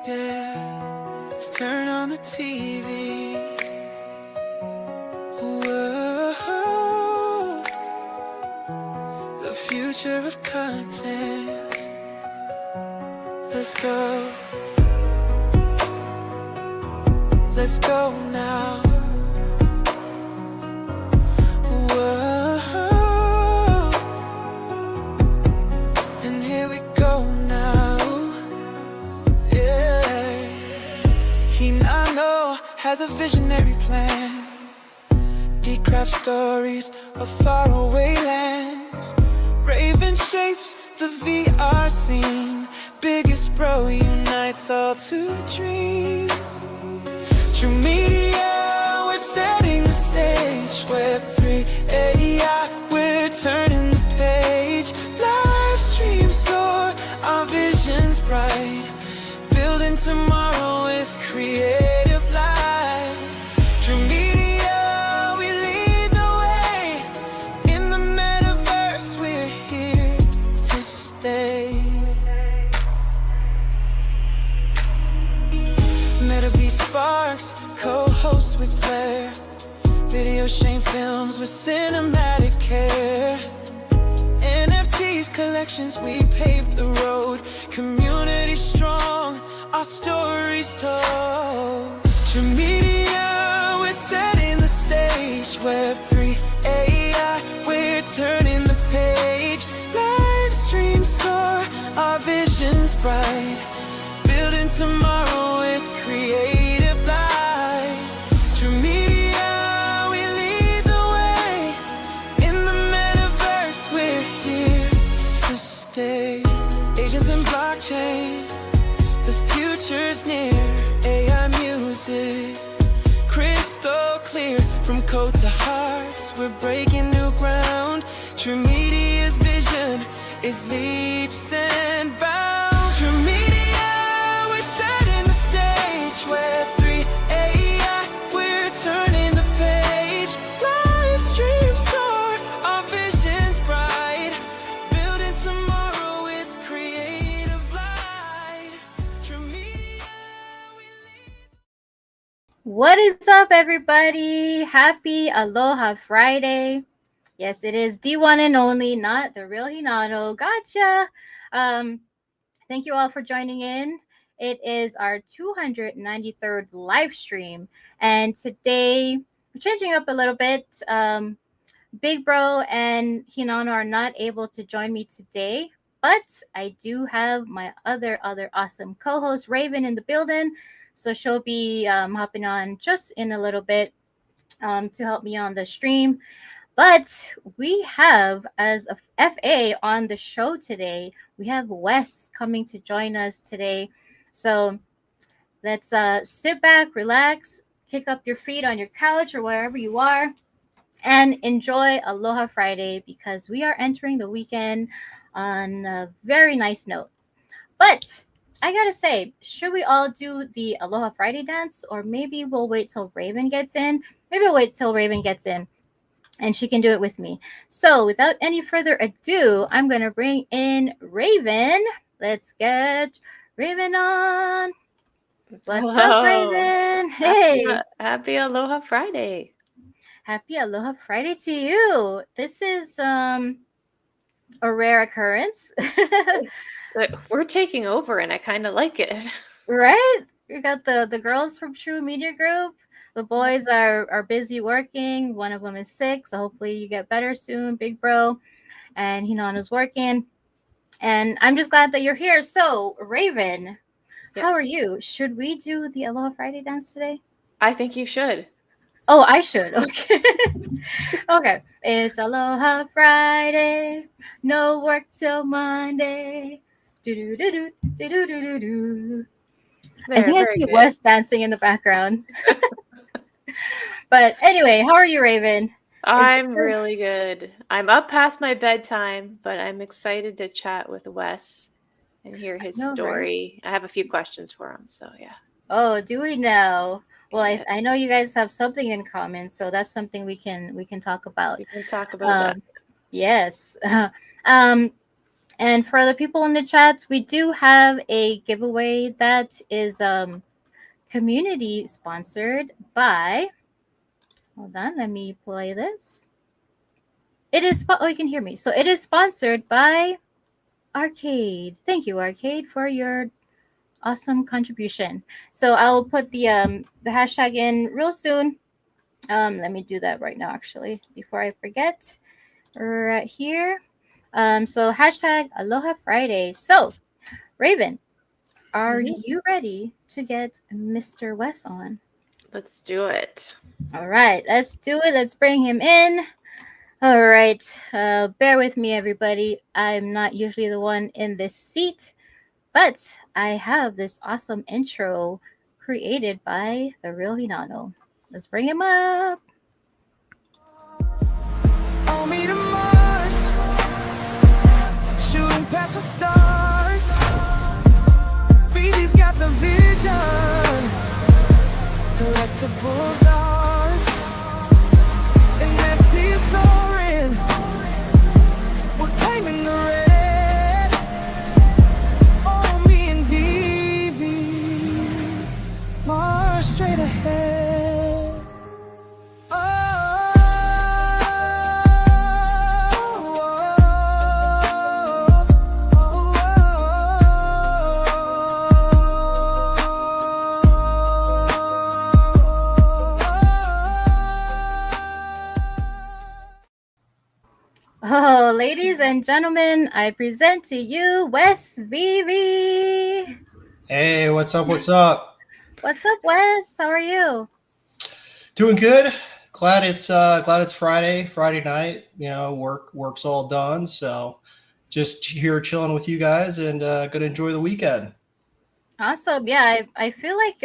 Yeah, let's turn on the TV. Whoa, the future of content. Let's go. Let's go now. Whoa, and here we go now. Yeah, Hinano has a visionary plan. Decraft stories of faraway lands. Raven shapes the VR scene. Biggest bro unites all to dream. True media, we're setting the stage. Web3 AI, we're turning the page. Livestream soar, our vision's bright. Building tomorrow with creative light. True media, we lead the way. In the metaverse, we're here to stay. Meta Sparks, co-hosts with flair. Video shame films with cinematic care. NFTs, collections, we paved the road. Community strong, our stories told. True media, we're setting the stage. Web3 AI, we're turning the page. Live stream soar, our vision's bright. Building tomorrow with creative light. True media, we lead the way. In the metaverse, we're here to stay. Agents and blockchain, the future's near. AI music, crystal clear. From code to hearts, we're breaking new ground. True media's vision is leaps and bounds. True media, Web3 AI, we're turning the page. Live stream soar, our vision's bright. Building tomorrow with creative light. True media, What is up, everybody? Happy Aloha Friday. Yes, it is the one and only, not the real Hinano. Gotcha. Thank you all for joining in. It is our 293rd live stream, and today we're changing up a little bit. Big Bro and Hinano are not able to join me today, but I do have my other awesome co-host Raven in the building, so she'll be hopping on just in a little bit to help me on the stream. But we have, as a FA on the show today, we have Wes coming to join us today. So let's sit back, relax, kick up your feet on your couch or wherever you are, and enjoy Aloha Friday, because we are entering the weekend on a very nice note. But I gotta say, should we all do the Aloha Friday dance, or maybe we'll wait till Raven gets in? Maybe we'll wait till Raven gets in and she can do it with me. So without any further ado, I'm going to bring in Raven. Let's get Raven on. What's up, Raven? Hey. Happy Aloha Friday. Happy Aloha Friday to you. This is a rare occurrence. We're taking over, and I kind of like it. Right? We got the girls from TRU Media Group. The boys are busy working. One of them is sick, so hopefully you get better soon, Big Bro. And Hinano's working. And I'm just glad that you're here. So, Raven, How are you? Should we do the Aloha Friday dance today? I think you should. Oh, I should. Okay. Okay. It's Aloha Friday. No work till Monday. Do-do-do-do, do-do-do-do-do. I think I see Wes dancing in the background. But anyway, how are you, Raven? I'm really good. I'm up past my bedtime, but I'm excited to chat with Wes and hear his story. Right? I have a few questions for him, so yeah. Oh, do we know? Well, yes. I know you guys have something in common, so that's something we can talk about. We can talk about that. Yes. And for the people in the chat, we do have a giveaway that is community sponsored by, hold on, let me play this. It is, oh, you can hear me. So it is sponsored by Arcade. Thank you, Arcade, for your awesome contribution. So I'll put the hashtag in real soon. Let me do that right now, actually, before I forget. Right here. So hashtag Aloha Friday. So, Raven, are you ready to get Mr. Wes on? Let's do it. All right, let's do it. Let's bring him in. All right, bear with me, everybody. I'm not usually the one in this seat, but I have this awesome intro created by the real Hinano. Let's bring him up. On me to Mars, shooting past the stars. VV's got the vision, collectibles ours. NFT is soaring, we're claiming the red. On me and VV, Mars straight ahead. Oh, ladies and gentlemen, I present to you WesVeVe. Hey, what's up? What's up? What's up, Wes? How are you? Doing good. Glad it's Friday night. You know, work's all done, so just here chilling with you guys and gonna enjoy the weekend. Awesome. Yeah, I feel like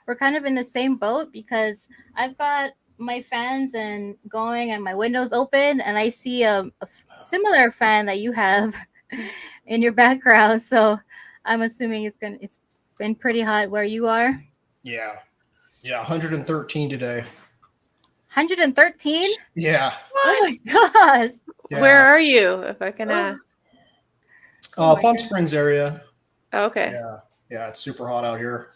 we're kind of in the same boat because I've got my fans and going and my windows open, and I see a similar fan that you have in your background. So I'm assuming it's been pretty hot where you are. Yeah, 113 today. 113? Yeah. Oh my gosh. Yeah. Where are you, if I can ask? Palm Springs area. Oh, okay. Yeah, it's super hot out here.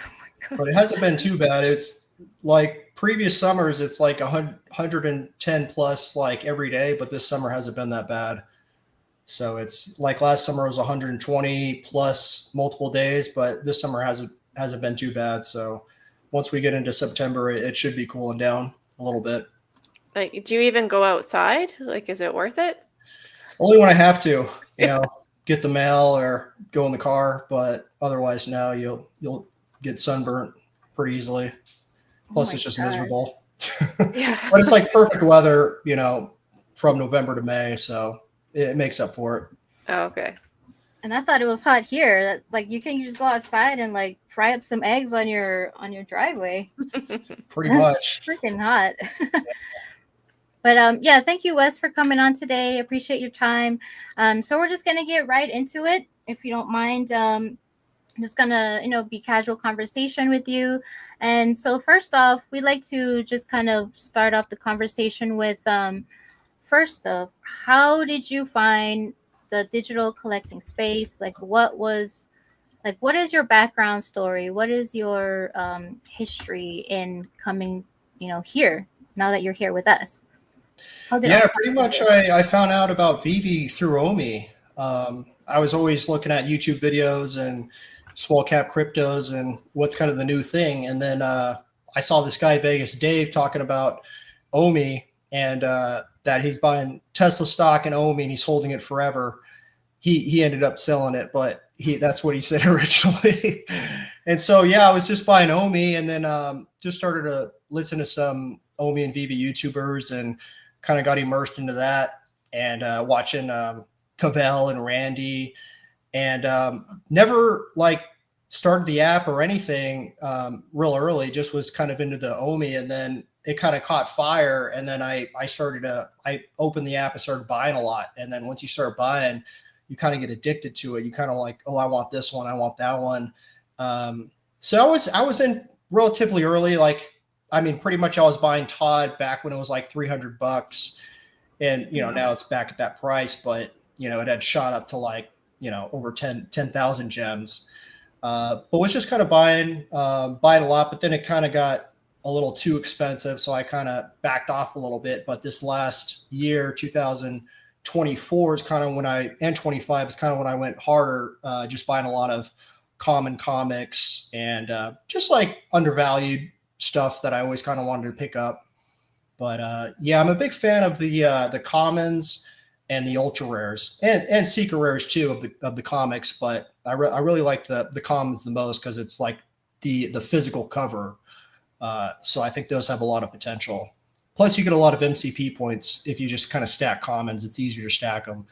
Oh my God. But it hasn't been too bad. It's like previous summers, it's like 110 plus like every day, but this summer hasn't been that bad. So it's like last summer was 120 plus multiple days, but this summer hasn't been too bad. So once we get into September, it should be cooling down a little bit. Like, do you even go outside? Like, is it worth it? Only when I have to, get the mail or go in the car, but otherwise now you'll get sunburnt pretty easily. Plus it's just miserable. Yeah. But it's like perfect weather, from November to May, so it makes up for it. Oh, okay. And I thought it was hot here. That's like you can just go outside and like fry up some eggs on your driveway. Pretty much. Freaking hot. But yeah, thank you, Wes, for coming on today. Appreciate your time. So we're just gonna get right into it, if you don't mind. Just gonna, be casual conversation with you. And so first off, we'd like to just kind of start off the conversation with first off, how did you find the digital collecting space? What is your background story? What is your history in coming, here now that you're here with us? Pretty much I found out about VeVe through Omi. I was always looking at YouTube videos and small cap cryptos and what's kind of the new thing. And then I saw this guy, Vegas Dave, talking about Omi and that he's buying Tesla stock in Omi and he's holding it forever. He ended up selling it, but that's what he said originally. And so, I was just buying Omi and then just started to listen to some Omi and VeVe YouTubers and kind of got immersed into that and watching Cavell and Randy and never like started the app or anything real early, just was kind of into the Omi and then it kind of caught fire. And then I opened the app and started buying a lot. And then once you start buying, you kind of get addicted to it. You kind of like, oh, I want this one. I want that one. So I was in relatively early, pretty much I was buying Todd back when it was like $300 and, now it's back at that price, but you know, it had shot up to like, you know, over 10,000 gems. But was just kind of buying a lot, but then it kind of got a little too expensive. So I kind of backed off a little bit. But this last year, 2024 is kind of when and 25 is kind of when I went harder, just buying a lot of common comics and just like undervalued stuff that I always kind of wanted to pick up. But yeah, I'm a big fan of the commons and the ultra rares and secret rares too of the comics. But I really like the commons the most because it's like the physical cover. So I think those have a lot of potential. Plus, you get a lot of MCP points if you just kind of stack commons. It's easier to stack them.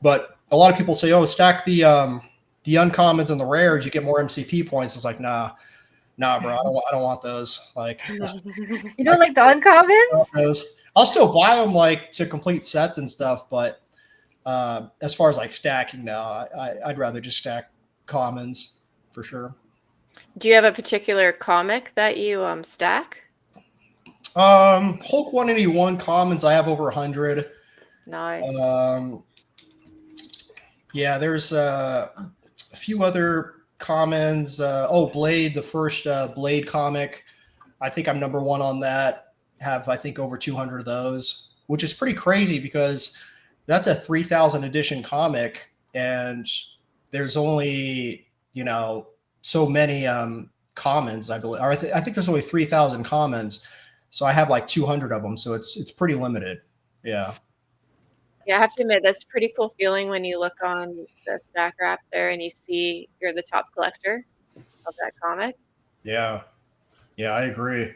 But a lot of people say, "Oh, stack the uncommons and the rares, you get more MCP points." It's like, nah, bro, I don't want those. Like, you don't like the uncommons? I'll still buy them like to complete sets and stuff, but as far as like stacking now, I'd rather just stack commons for sure. Do you have a particular comic that you stack? Hulk 181 commons, I have over 100. Nice. Yeah, there's a few other commons. Blade, the first Blade comic. I think I'm number 1 on that. Have I think over 200 of those, which is pretty crazy because that's a 3,000 edition comic, and there's only, you know, so many commons, I believe. Or I think there's only 3,000 commons, so I have like 200 of them. So it's pretty limited. Yeah. Yeah, I have to admit that's a pretty cool feeling when you look on the stack wrap there and you see you're the top collector of that comic. Yeah, I agree.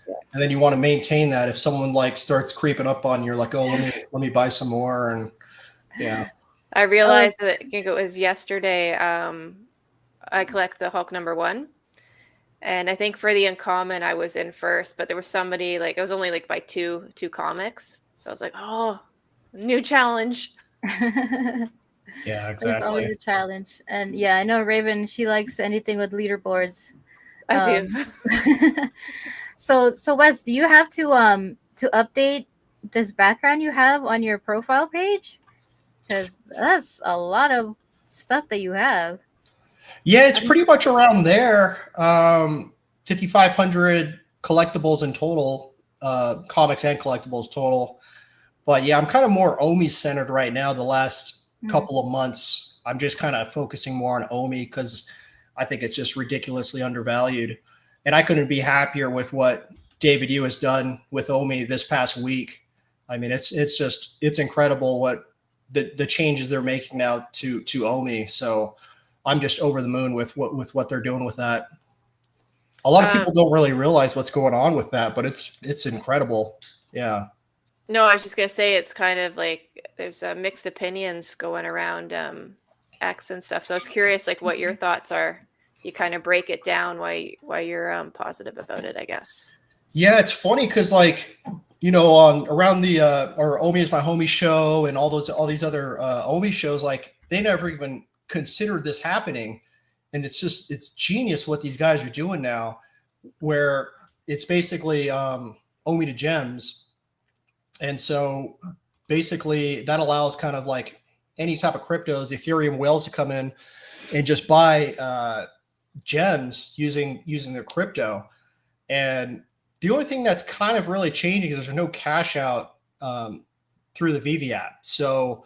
Yeah. And then you want to maintain that. If someone like starts creeping up on you, you're like, oh, let me buy some more. And yeah, I realized that I think it was yesterday. I collect the Hulk #1, and I think for the uncommon I was in first, but there was somebody like I was only like by two comics, so I was like, oh, new challenge. Yeah, exactly. There's always a challenge, and yeah, I know Raven. She likes anything with leaderboards. I do. So Wes, do you have to update this background you have on your profile page? Because that's a lot of stuff that you have. Yeah, it's pretty much around there. 5,500 collectibles in total, comics and collectibles total. But yeah, I'm kind of more Omi centered right now. The last couple of months, I'm just kind of focusing more on Omi because I think it's just ridiculously undervalued. And I couldn't be happier with what David Yu has done with Omi this past week. I mean, it's incredible what the changes they're making now to Omi. So I'm just over the moon with what they're doing with that. A lot of people don't really realize what's going on with that, but it's incredible. Yeah. No, I was just gonna say it's kind of like there's mixed opinions going around X and stuff. So I was curious, like, what your thoughts are. You kind of break it down why you're positive about it, I guess. Yeah, it's funny because, like, you know, around the or Omi is My Homie show and all these other Omi shows, like, they never even considered this happening, and it's genius what these guys are doing now, where it's basically Omi to gems, and so basically that allows kind of like any type of cryptos, Ethereum whales, to come in and just buy gems using their crypto. And the only thing that's kind of really changing is there's no cash out through the VeVe app. So,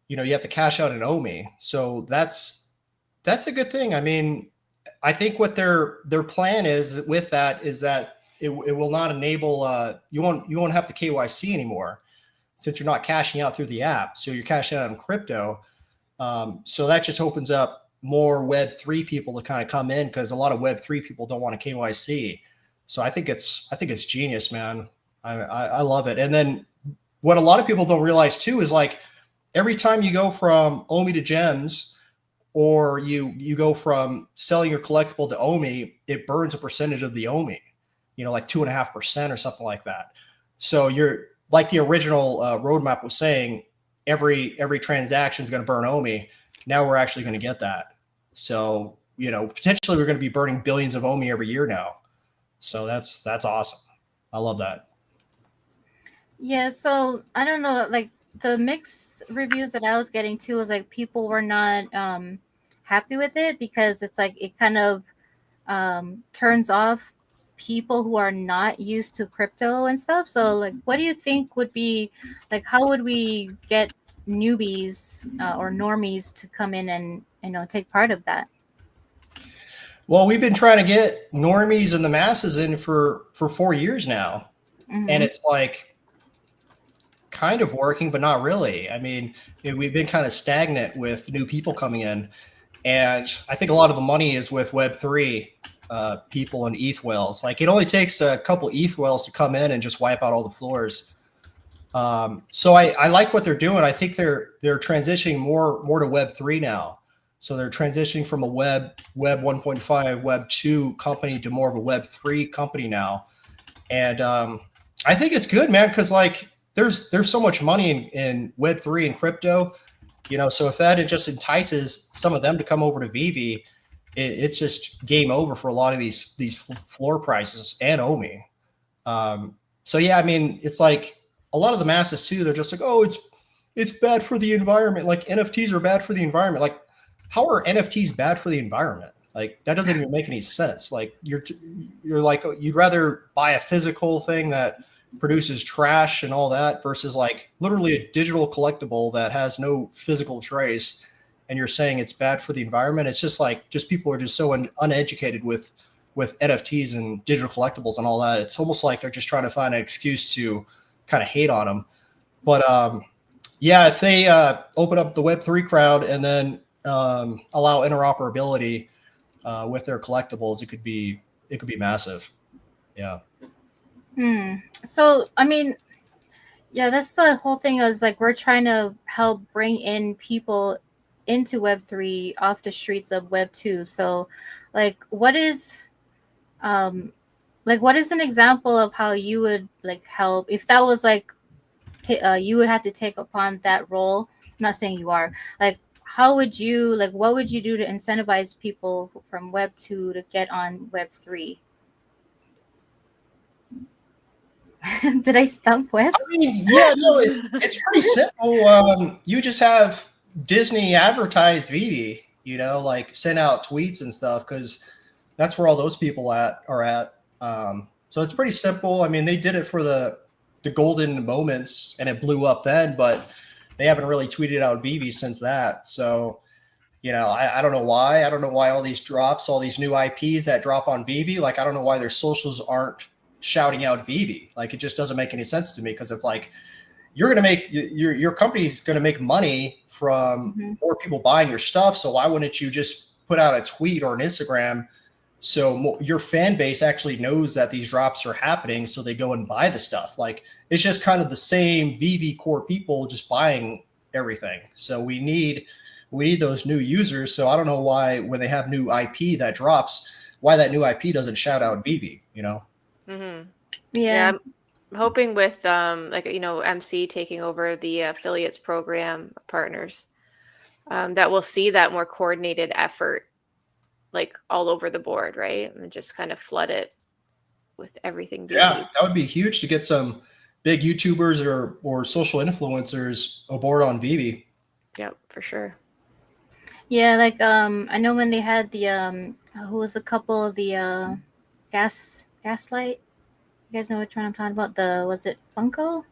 you know, you have to cash out in Omi. So that's a good thing. I mean, I think what their plan is with that is that it will not enable you won't have to KYC anymore since you're not cashing out through the app. So you're cashing out on crypto. So that just opens up more Web3 people to kind of come in, because a lot of Web3 people don't want to KYC. So I think it's genius, man. I love it. And then what a lot of people don't realize too is, like, every time you go from Omi to gems, or you go from selling your collectible to Omi, it burns a percentage of the Omi, you know, like 2.5% or something like that. So you're like the original roadmap was saying, every transaction is going to burn Omi. Now we're actually going to get that. So, you know, potentially we're going to be burning billions of Omi every year now. So that's awesome. I love that. Yeah. So I don't know, like, the mixed reviews that I was getting too was like people were not happy with it because it's like it kind of turns off people who are not used to crypto and stuff. So like, what do you think would be like? How would we get newbies or normies to come in and take part of that? Well, we've been trying to get normies and the masses in for 4 years now, and it's like kind of working, but not really. I mean, we've been kind of stagnant with new people coming in, and I think a lot of the money is with Web3 people and ETH whales. Like, it only takes a couple ETH whales to come in and just wipe out all the floors. So I like what they're doing. I think they're transitioning more to Web3 now. So they're transitioning from a Web 1.5, Web 2 company to more of a Web 3 company now. And I think it's good, man, because like there's so much money in Web 3 and crypto, so if that just entices some of them to come over to VeVe, it's just game over for a lot of these floor prices and OMI. So yeah, I mean, it's like a lot of the masses too, they're just like, oh, it's bad for the environment. Like, NFTs are bad for the environment. Like, how are NFTs bad for the environment? Like, that doesn't even make any sense. Like, you're like, you'd rather buy a physical thing that produces trash and all that versus like literally a digital collectible that has no physical trace, and you're saying it's bad for the environment. It's just like, people are just so uneducated with NFTs and digital collectibles and all that. It's almost like they're just trying to find an excuse to kind of hate on them. But yeah, if they open up the Web3 crowd and then allow interoperability with their collectibles, it could be massive. Yeah. So I mean, yeah, that's the whole thing. Is like we're trying to help bring in people into Web3 off the streets of Web 2. So like, what is an example of how you would like help if that was like you would have to take upon that role? I'm not saying you are. Like, how would you, like, what would you do to incentivize people from Web 2 to get on Web 3? Did I stump Wes? I mean, yeah, no, it's pretty simple. You just have Disney advertise VeVe, like send out tweets and stuff, because that's where all those people are at. So it's pretty simple. I mean, they did it for the golden moments and it blew up then, but they haven't really tweeted out VeVe since that. So, I don't know why. I don't know why all these drops, all these new IPs that drop on VeVe, like, I don't know why their socials aren't shouting out VeVe. Like, it just doesn't make any sense to me, because it's like, you're going to make your company's going to make money from more people buying your stuff. So why wouldn't you just put out a tweet or an Instagram so your fan base actually knows that these drops are happening, so they go and buy the stuff? Like, it's just kind of the same VeVe core people just buying everything. So we need those new users. So I don't know why, when they have new IP that drops, why that new IP doesn't shout out VeVe, Yeah. I'm hoping with MC taking over the affiliates program partners, that we'll see that more coordinated effort, like all over the board, right? And just kind of flood it with everything. Yeah, that would be huge to get some big YouTubers or social influencers aboard on VeVe. Yep, for sure. Yeah, like I know when they had the who was the couple, the Gaslight. You guys know which one I'm talking about? Was it Funko?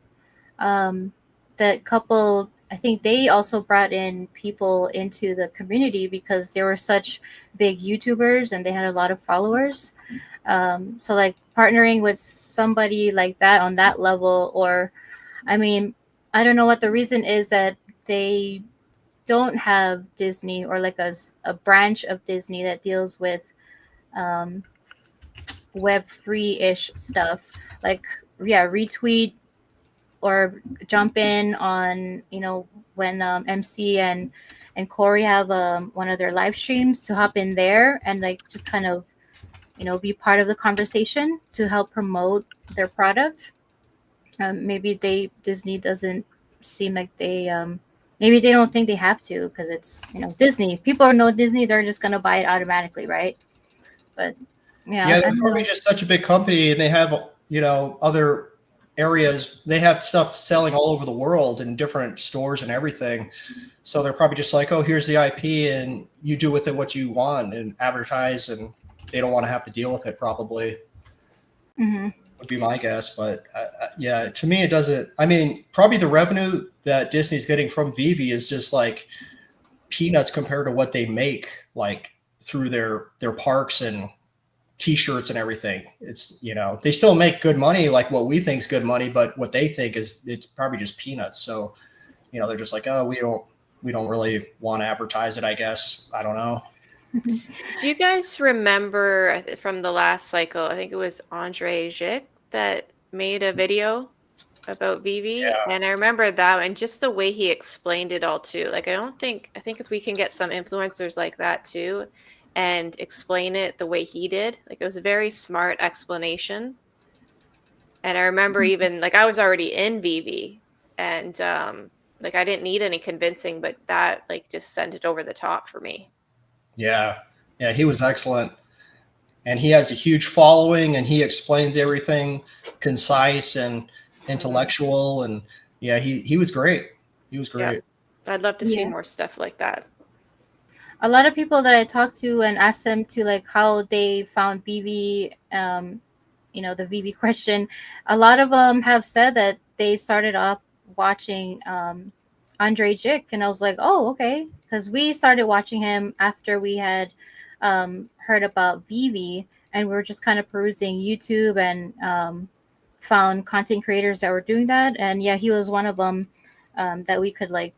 That couple, I think they also brought in people into the community because they were such big YouTubers and they had a lot of followers. So like partnering with somebody like that on that level, or I mean, I don't know what the reason is that they don't have Disney or like a branch of Disney that deals with Web3-ish stuff. Like, yeah, retweet or jump in on, when MC and Corey have one of their live streams, to hop in there and like just kind of, be part of the conversation to help promote their product. Maybe Disney doesn't seem like they maybe they don't think they have to, because it's Disney. People know Disney, they're just gonna buy it automatically, right? But yeah, they're probably just such a big company, and they have other areas, they have stuff selling all over the world in different stores and everything. So they're probably just like, oh, here's the IP and you do with it what you want and advertise, and they don't want to have to deal with it probably. Would be my guess. But yeah, to me, it doesn't. I mean, probably the revenue that Disney's getting from VeVe is just like peanuts compared to what they make, like through their parks and T-shirts and everything. It's, you know, they still make good money, like what we think is good money, but what they think is it's probably just peanuts. So, you know, they're just like, oh, we don't really want to advertise it, I guess. I don't know. Do you guys remember from the last cycle, I think it was Andre Gic that made a video about VeVe? Yeah. And I remember that, and just the way he explained it all too. Like, I think if we can get some influencers like that too and explain it the way he did, like, it was a very smart explanation. And I remember even, like, I was already in VeVe, and like, I didn't need any convincing, but that, like, just sent it over the top for me. Yeah, he was excellent, and he has a huge following, and he explains everything concise and intellectual, and yeah, he was great. He was great. Yeah. I'd love to see more stuff like that. A lot of people that I talked to and asked them to, like, how they found VeVe, you know, the VeVe question, a lot of them have said that they started off watching Andre Gic, and I was like, oh, okay, because we started watching him after we had heard about VeVe, and we were just kind of perusing YouTube and found content creators that were doing that, and yeah, he was one of them that we could, like,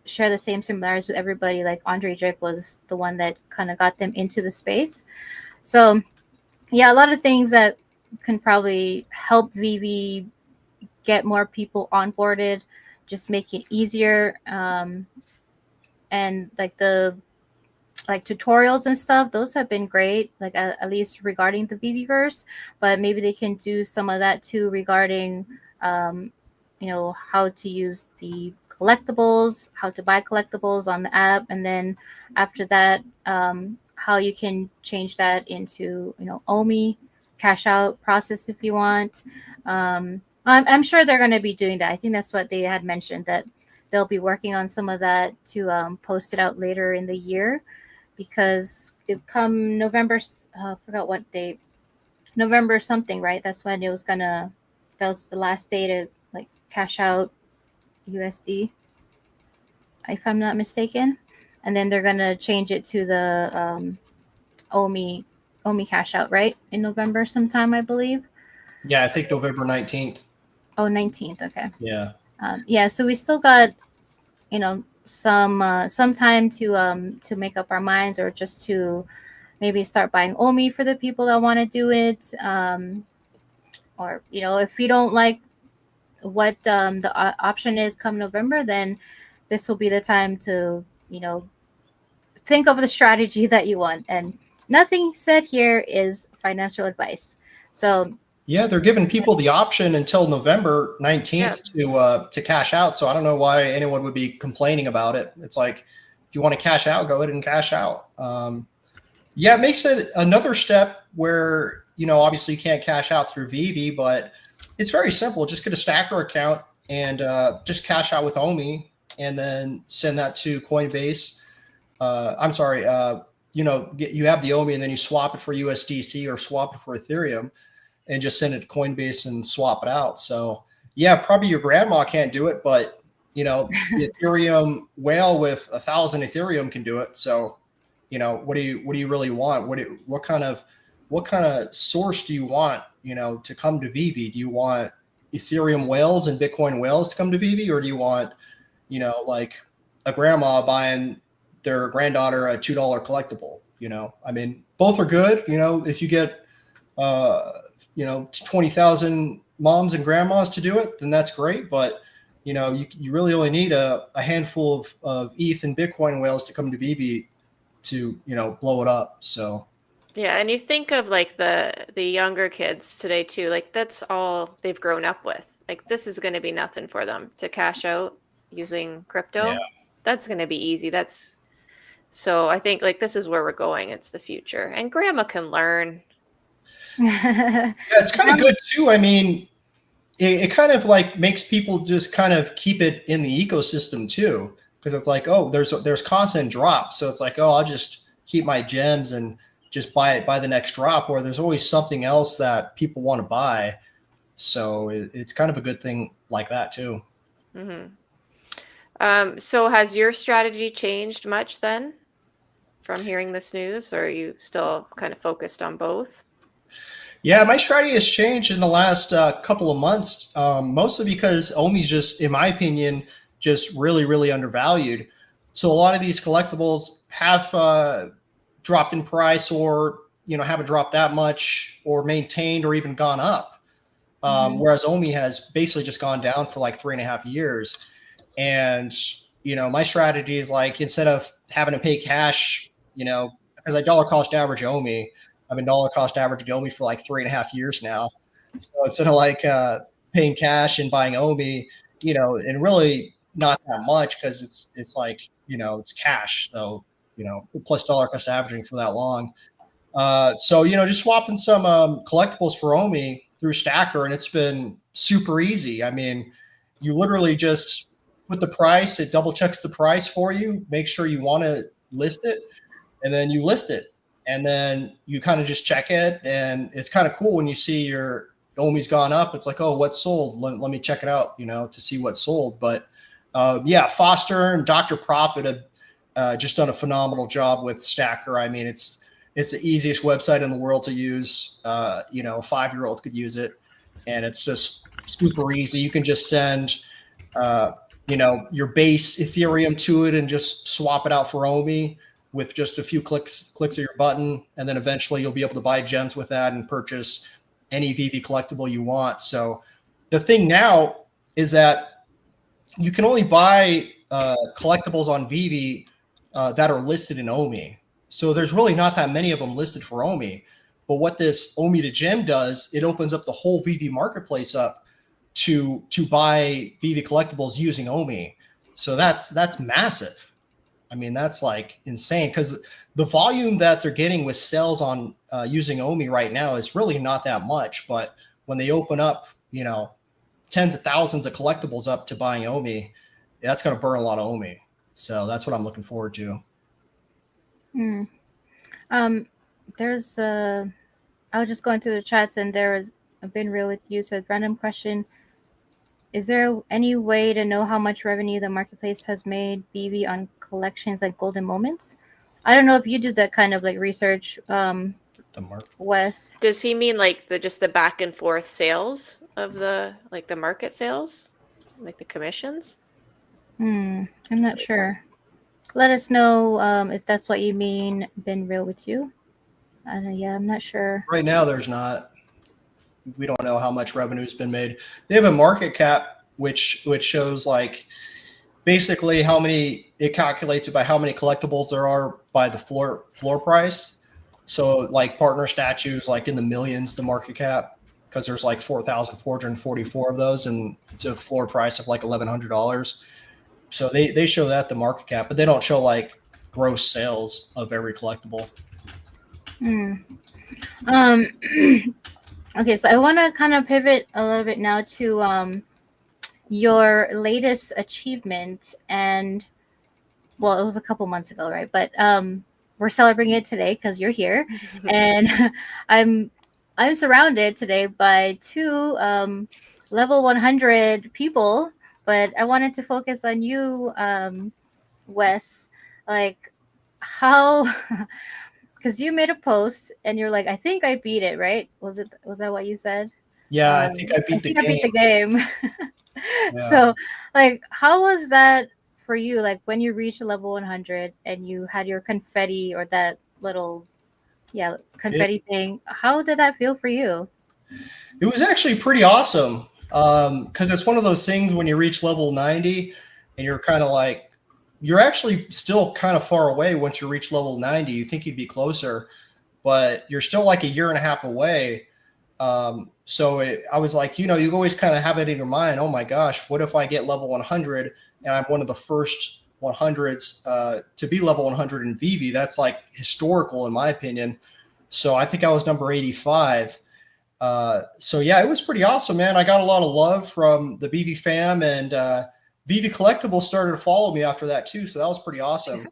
share the same similarities with everybody. Like, Andre Gic was the one that kind of got them into the space. So yeah, a lot of things that can probably help VeVe get more people onboarded, just make it easier, and like the tutorials and stuff, those have been great, like at least regarding the VeVeverse. But maybe they can do some of that too regarding you know, how to use the collectibles, how to buy collectibles on the app, and then after that, how you can change that into, you know, OMI cash out process if you want. I'm sure they're going to be doing that. I think that's what they had mentioned, that they'll be working on some of that to post it out later in the year, because it come November, I forgot what date, November something, right? That's when it was that was the last day to, like, cash out USD, if I'm not mistaken. And then they're going to change it to the OMI cash out, right? In November sometime, I believe. Yeah, I think November 19th. Oh, 19th. Okay. Yeah. Yeah. So we still got, you know, some time to make up our minds, or just to maybe start buying OMI for the people that want to do it. Or, you know, if you don't like what the option is come November, then this will be the time to, you know, think of the strategy that you want. And nothing said here is financial advice. So yeah, they're giving people the option until November 19th to cash out. So I don't know why anyone would be complaining about it. It's like, if you want to cash out, go ahead and cash out. Yeah, it makes it another step where, you know, obviously you can't cash out through VeVe, but it's very simple. Just get a Stacker account and just cash out with OMI, and then send that to Coinbase. I'm sorry, you know, you have the OMI and then you swap it for USDC or swap it for Ethereum, and just send it to Coinbase and swap it out. So yeah, probably your grandma can't do it, but, you know, the Ethereum whale with 1,000 Ethereum can do it. So, you know, what do you really want? What kind of source do you want, you know, to come to VeVe? Do you want Ethereum whales and Bitcoin whales to come to VeVe, or do you want, you know, like a grandma buying their granddaughter a $2 collectible? You know, I mean, both are good. You know, if you get, you know, 20,000 moms and grandmas to do it, then that's great. But, you know, you really only need a handful of ETH and Bitcoin whales to come to VeVe to, you know, blow it up. So. Yeah, and you think of, like, the younger kids today too, like, that's all they've grown up with. Like, this is going to be nothing for them to cash out using crypto. Yeah. That's going to be easy. So I think, like, this is where we're going. It's the future, and grandma can learn. Yeah, it's kind of good too. I mean, it kind of like makes people just kind of keep it in the ecosystem too, because it's like, oh, there's constant drops, so it's like, oh, I'll just keep my gems and just buy the next drop, or there's always something else that people want to buy. So it's kind of a good thing like that too. So has your strategy changed much then from hearing this news, or are you still kind of focused on both? Yeah, my strategy has changed in the last couple of months, mostly because Omi's just, in my opinion, just really, really undervalued. So a lot of these collectibles have dropped in price, or haven't dropped that much, or maintained, or even gone up. Whereas Omi has basically just gone down for like 3.5 years. And my strategy is like, instead of having to pay cash, because I dollar cost average Omi, I've been dollar cost averaging Omi for like 3.5 years now. So instead of like paying cash and buying Omi, and really not that much, because it's like, it's cash. So, plus dollar cost averaging for that long. So, just swapping some collectibles for Omi through Stacker, and it's been super easy. I mean, you literally just put the price, it double checks the price for you, make sure you want to list it, and then you list it. And then you kind of just check it, and it's kind of cool when you see your Omi's gone up. It's like, oh, what's sold? Let me check it out, to see what's sold. But yeah, Foster and Dr. Profit have just done a phenomenal job with Stacker. I mean, it's the easiest website in the world to use. A 5-year-old could use it, and it's just super easy. You can just send your base Ethereum to it and just swap it out for Omi with just a few clicks of your button. And then eventually you'll be able to buy gems with that and purchase any VeVe collectible you want. So the thing now is that you can only buy collectibles on VeVe that are listed in Omi. So there's really not that many of them listed for Omi. But what this Omi to Gem does, it opens up the whole VeVe marketplace up to buy VeVe collectibles using Omi. So that's massive. I mean, that's like insane, because the volume that they're getting with sales on using Omi right now is really not that much. But when they open up, tens of thousands of collectibles up to buying Omi, that's going to burn a lot of Omi. So that's what I'm looking forward to. There's I was just going through the chats, and there was I've been real with you. Said random question. Is there any way to know how much revenue the marketplace has made VeVe on collections like Golden Moments? I don't know if you do that kind of like research, Wes. Does he mean like just the back and forth sales of the market sales, like the commissions? I'm not sure. Let us know if that's what you mean. Been real with you. Yeah, I'm not sure. Right now, there's not. We don't know how much revenue has been made. They have a market cap, which shows like basically how many, it calculates it by how many collectibles there are by the floor price. So like partner statues, like in the millions, the market cap, because there's like 4,444 of those, and it's a floor price of like $1,100. So they show that the market cap, but they don't show like gross sales of every collectible. Okay, so I want to kind of pivot a little bit now to your latest achievement, and well, it was a couple months ago, right? But we're celebrating it today because you're here, and I'm surrounded today by two level 100 people, but I wanted to focus on you, Wes, like how. Because you made a post and you're like, I think I beat it, right? Was that what you said? Yeah, I think I beat the game. Yeah. So, like, how was that for you? Like, when you reached level 100 and you had your confetti, or that little, confetti thing, how did that feel for you? It was actually pretty awesome, because it's one of those things when you reach level 90 and you're kind of like, you're actually still kind of far away. Once you reach level 90, you think you'd be closer, but you're still like a year and a half away. So I was like, you always kind of have it in your mind. Oh my gosh, what if I get level 100 and I'm one of the first 100s to be level 100 in VeVe? That's like historical in my opinion. So I think I was number 85. So yeah, it was pretty awesome, man. I got a lot of love from the VeVe fam, and VeVe Collectibles started to follow me after that too. So that was pretty awesome.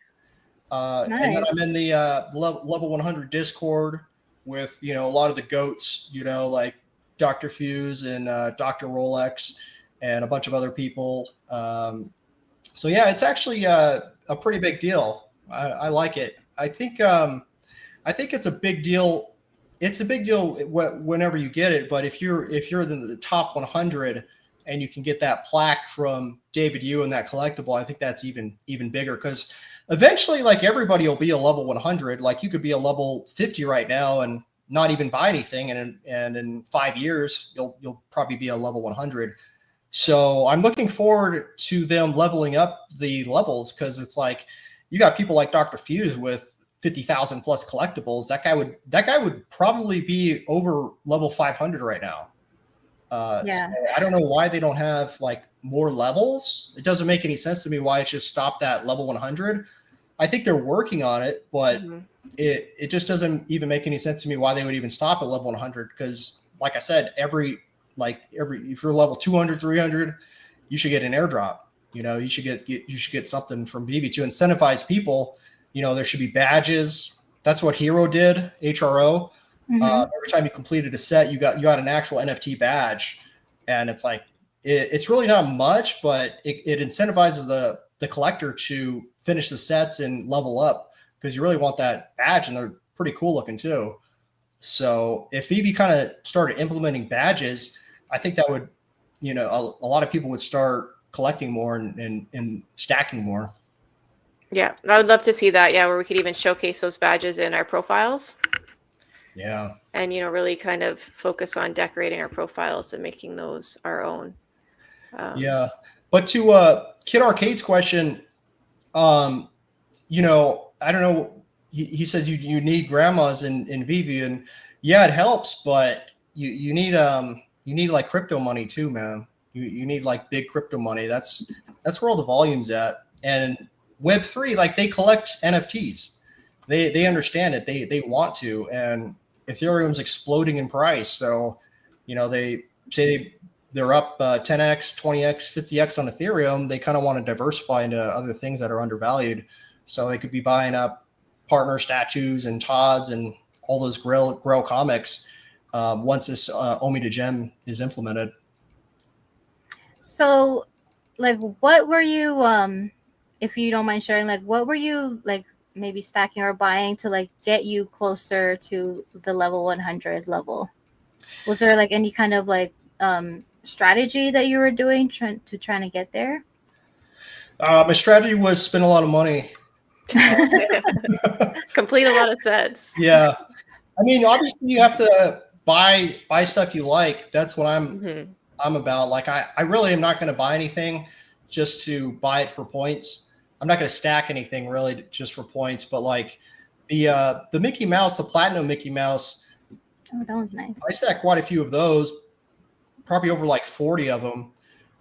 And then I'm Nice. in the level 100 Discord with, a lot of the goats, like Dr. Fuse and Dr. Rolex and a bunch of other people. So yeah, it's actually a pretty big deal. I like it. I think it's a big deal. It's a big deal whenever you get it. But if you're in the top 100 and you can get that plaque from David Yu and that collectible, I think that's even bigger, because eventually, like, everybody will be a level 100. Like, you could be a level 50 right now and not even buy anything, and in 5 years you'll probably be a level 100. So I'm looking forward to them leveling up the levels, because it's like you got people like Dr. Fuse with 50,000 plus collectibles. That guy would probably be over level 500 right now. Yeah. So I don't know why they don't have like more levels. It doesn't make any sense to me why it just stopped at level 100. I think they're working on it, but it just doesn't even make any sense to me why they would even stop at level 100. Because like I said, every if you're level 200, 300, you should get an airdrop. You should get something from VeVe to incentivize people. There should be badges. That's what Hero did, HRO. Every time you completed a set, you got an actual NFT badge, and it's like it's really not much, but it incentivizes the collector to finish the sets and level up, because you really want that badge, and they're pretty cool looking too. So if VeVe kind of started implementing badges, I think that would, a lot of people would start collecting more and stacking more. Yeah, I would love to see that. Yeah, where we could even showcase those badges in our profiles. Yeah. And, really kind of focus on decorating our profiles and making those our own. Yeah. But to Kid Arcade's question, I don't know. He says you need grandmas in VeVe, and yeah, it helps, but you need like crypto money too, man. You need like big crypto money. That's where all the volume's at. And Web3, like, they collect NFTs. They understand it. They want to, and Ethereum's exploding in price. So, they say they're up 10x, 20x, 50x on Ethereum. They kind of want to diversify into other things that are undervalued. So they could be buying up partner statues and Todd's and all those Grail comics once this Omi to Gem is implemented. So, like, what were you, if you don't mind sharing, like, what were you, like, maybe stacking or buying to, like, get you closer to the level 100 level? Was there, like, any kind of, like, strategy that you were doing trying to get there? My strategy was spend a lot of money. Complete a lot of sets. Yeah. I mean, obviously you have to buy stuff you like. That's what I'm about. Like, I really am not going to buy anything just to buy it for points. I'm not going to stack anything really just for points, but like the Mickey Mouse, the Platinum Mickey Mouse. Oh, that one's nice. I stacked quite a few of those, probably over like 40 of them.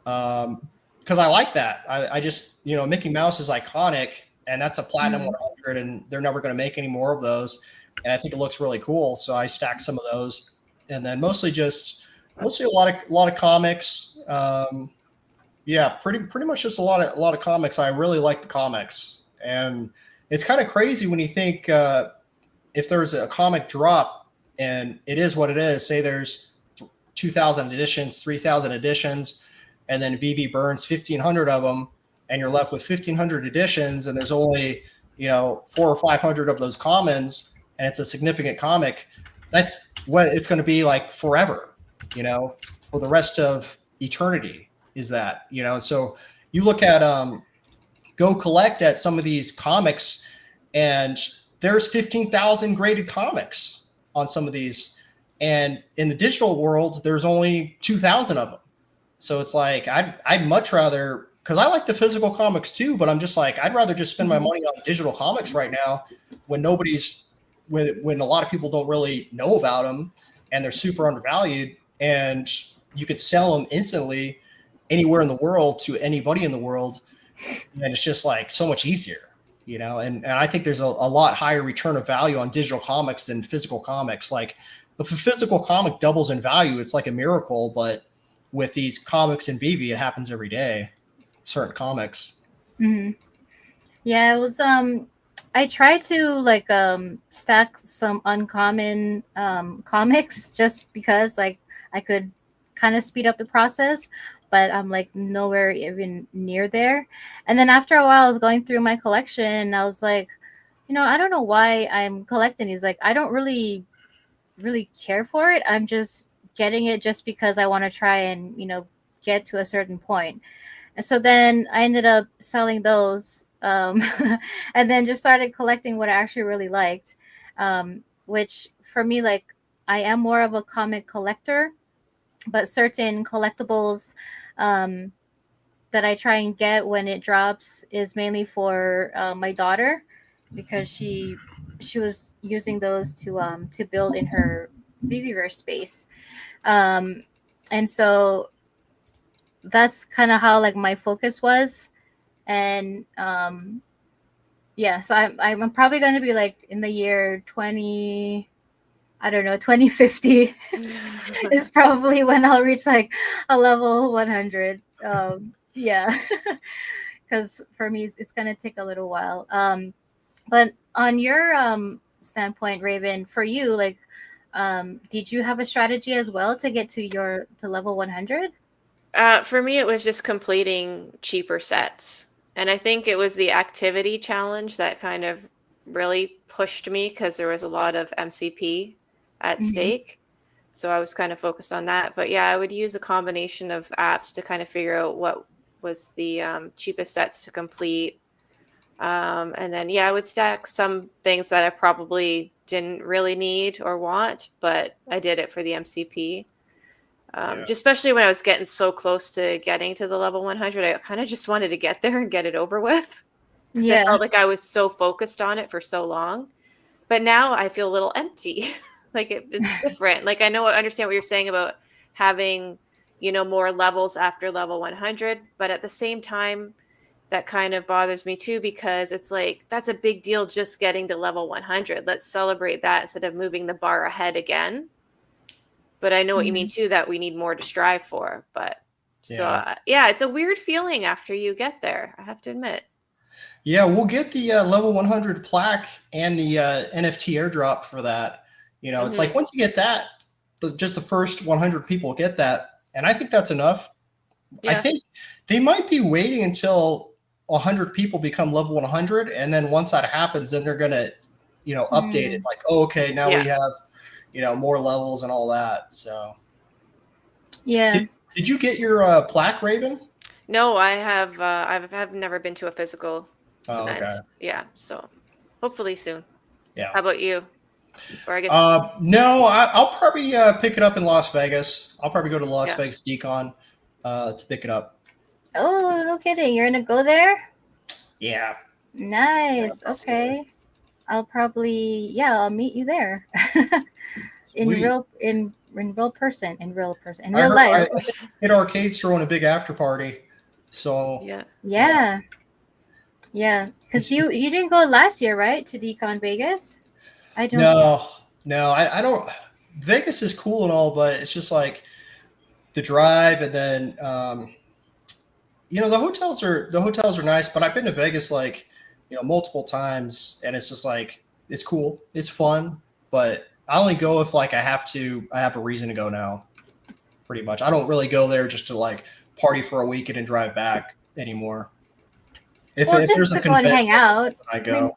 Because I like that. I just, Mickey Mouse is iconic, and that's a Platinum 100, and they're never going to make any more of those. And I think it looks really cool. So I stacked some of those, and then mostly a lot of comics. Yeah, pretty much just a lot of comics. I really like the comics, and it's kind of crazy when you think if there's a comic drop, and it is what it is. Say there's 2,000 editions, 3,000 editions, and then VeVe burns 1,500 of them, and you're left with 1,500 editions, and there's only 400 or 500 of those commons, and it's a significant comic. That's what it's going to be like forever, for the rest of eternity. Is that, so you look at go collect at some of these comics, and there's 15,000 graded comics on some of these, and in the digital world there's only 2,000 of them. So it's like I'd much rather, because I like the physical comics too, but I'm just like, I'd rather just spend my money on digital comics right now when when a lot of people don't really know about them, and they're super undervalued, and you could sell them instantly anywhere in the world to anybody in the world, and it's just like so much easier, and I think there's a lot higher return of value on digital comics than physical comics. Like if a physical comic doubles in value, it's like a miracle. But with these comics in VeVe, it happens every day. Certain comics. Mm-hmm. Yeah, it was I tried to like stack some uncommon comics just because like I could kind of speed up the process, but I'm like nowhere even near there. And then after a while I was going through my collection and I was like, I don't know why I'm collecting these. Like I don't really care for it. I'm just getting it just because I want to try and, get to a certain point. And so then I ended up selling those, and then just started collecting what I actually really liked, which for me, like, I am more of a comic collector, but certain collectibles that I try and get when it drops is mainly for my daughter because she was using those to build in her VeVeVerse space, and so that's kind of how like my focus was. And yeah, so I'm probably going to be like in the year 2050 is probably when I'll reach like a level 100. Yeah, because for me it's going to take a little while. But on your standpoint, Raven, for you, like, did you have a strategy as well to get to level 100? For me, it was just completing cheaper sets. And I think it was the activity challenge that kind of really pushed me because there was a lot of MCP at stake. So I was kind of focused on that. But yeah, I would use a combination of apps to kind of figure out what was the cheapest sets to complete. And then, yeah, I would stack some things that I probably didn't really need or want, but I did it for the MCP. Just especially when I was getting so close to getting to the level 100, I kind of just wanted to get there and get it over with because I felt like I was so focused on it for so long. But now I feel a little empty. Like it's different. Like I understand what you're saying about having, more levels after level 100, but at the same time, that kind of bothers me too because it's like that's a big deal just getting to level 100. Let's celebrate that instead of moving the bar ahead again. But I know what you mean too, that we need more to strive for. But yeah, it's a weird feeling after you get there, I have to admit. Yeah, we'll get the level 100 plaque and the NFT airdrop for that. It's like once you get that, just the first 100 people get that. And I think that's enough. Yeah. I think they might be waiting until 100 people become level 100. And then once that happens, then they're going to, update it. Like, oh, okay, now we have, more levels and all that. So, yeah. Did you get your plaque, Raven? No, I have. I've never been to a physical event. Okay. Yeah, so hopefully soon. Yeah. How about you? Or I guess. No, I'll probably pick it up in Las Vegas. I'll probably go to Las Vegas DCon to pick it up. Oh, no kidding! You're gonna go there? Yeah. Nice. Okay. I'll probably I'll meet you there. in real person, in real life. Hit Arcade's throwing a big after party. So yeah, because you didn't go last year, right, to DCon Vegas? I don't. No, I don't. Vegas is cool and all, but it's just like the drive, and then the hotels are nice. But I've been to Vegas like multiple times, and it's just like it's cool, it's fun, but I only go if like I have a reason to go now. Pretty much, I don't really go there just to like party for a weekend and drive back anymore. If there's a convention, hang out, I go.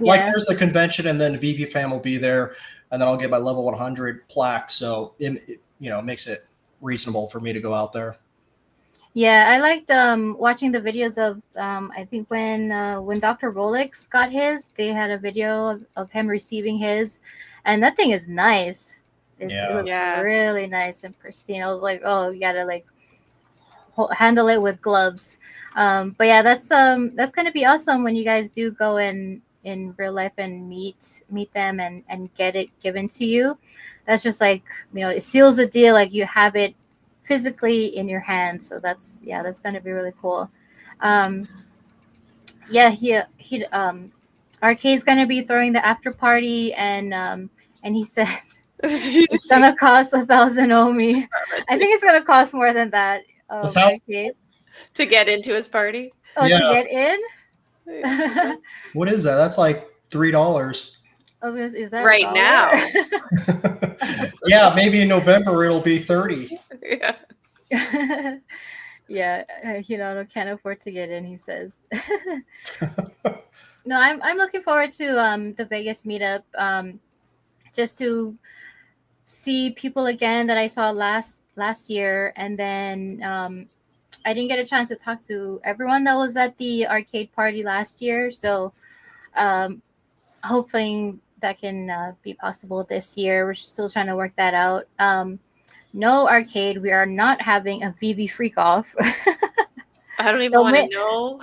Like there's a convention, and then VeVe fam will be there, and then I'll get my level 100 plaque. So it makes it reasonable for me to go out there. Yeah, I liked watching the videos of I think when Dr. Rolex got his, they had a video of him receiving his, and that thing is nice. It looks really nice and pristine. I was like, oh, you gotta like handle it with gloves. But yeah, that's gonna be awesome when you guys do go in real life and meet them and get it given to you. That's just like, it seals the deal. Like you have it physically in your hands. So that's going to be really cool. Arcade's going to be throwing the after party, and he says It's gonna cost 1,000 Omi. I think it's gonna cost more than that. 1,000? Arcade. To get into his party. Oh, Yeah. to get in? Yeah. What is that? That's like $3. I was gonna say, is that Right dollar? now. Yeah, maybe in November it'll be 30. Yeah. Yeah, Hinano can't afford to get in, he says. No, I'm looking forward to the Vegas meetup, just to see people again that I saw last year, and then I didn't get a chance to talk to everyone that was at the arcade party last year, so hoping that can be possible this year. We're still trying to work that out. No arcade, we are not having a VV freak off. I don't even Don't want to ma- know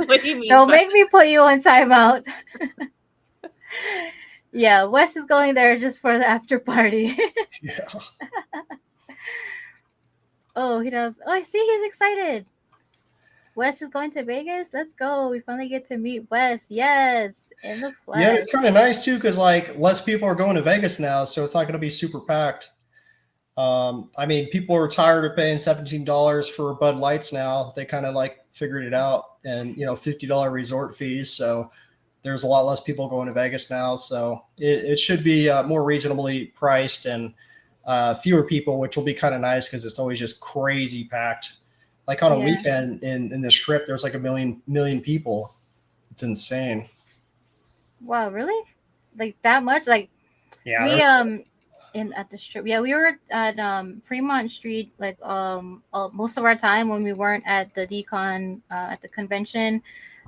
what he means. Don't by make me put you on timeout. Yeah, Wes is going there just for the after party. Yeah. Oh, he does. Oh, I see he's excited. Wes is going to Vegas. Let's go. We finally get to meet Wes. Yes, in the flesh. Yeah, it's kind of nice too because like less people are going to Vegas now, so it's not going to be super packed. I mean, people are tired of paying $17 for Bud Lights now. They kind of like figured it out, and $50 resort fees. So there's a lot less people going to Vegas now. So it should be more reasonably priced and fewer people, which will be kind of nice because it's always just crazy packed. Like on a weekend in the Strip, there's like a million people. It's insane. Wow, really? Like that much? Like Yeah. we at the Strip. Yeah, we were at Fremont Street like most of our time when we weren't at the decon at the convention,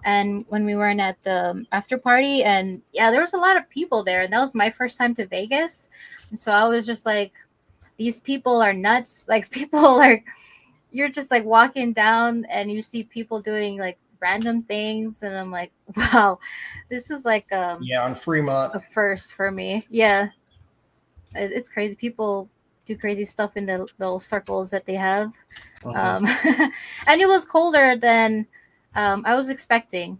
and when we weren't at the after party. And yeah, there was a lot of people there, and that was my first time to Vegas, and so I was just like, these people are nuts. Like people are, you're just like walking down and you see people doing like random things, and I'm like, wow, this is like on Fremont. a first for me. Yeah, it's crazy. People do crazy stuff in the little circles that they have. And it was colder than I was expecting,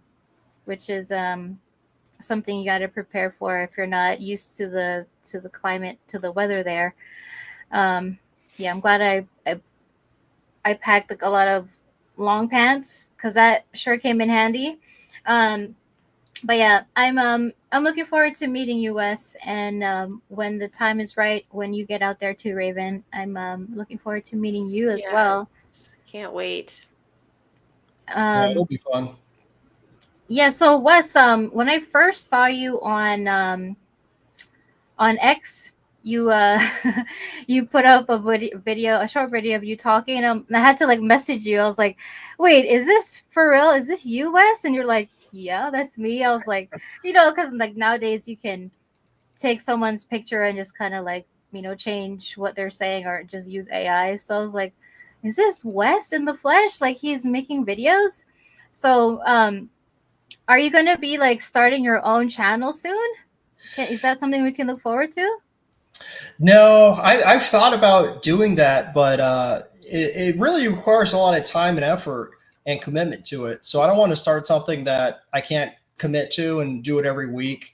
which is something you got to prepare for if you're not used to the climate, to the weather there. Yeah, I'm glad I packed like a lot of long pants because that sure came in handy. But yeah, I'm looking forward to meeting you, Wes, and when the time is right, when you get out there too, Raven, I'm looking forward to meeting you as well. Can't wait. Yeah, it'll be fun. Yeah, so Wes, when I first saw you on X, you you put up a short video of you talking, and I had to like message you. I was like, wait, is this for real? Is this you, Wes? And you're like, yeah, that's me. I was like, because like nowadays you can take someone's picture and just kind of like change what they're saying or just use AI. So I was like, is this Wes in the flesh? Like he's making videos. So are you gonna be like starting your own channel soon? Is that something we can look forward to? No, I've thought about doing that, but it really requires a lot of time and effort and commitment to it. So I don't want to start something that I can't commit to and do it every week.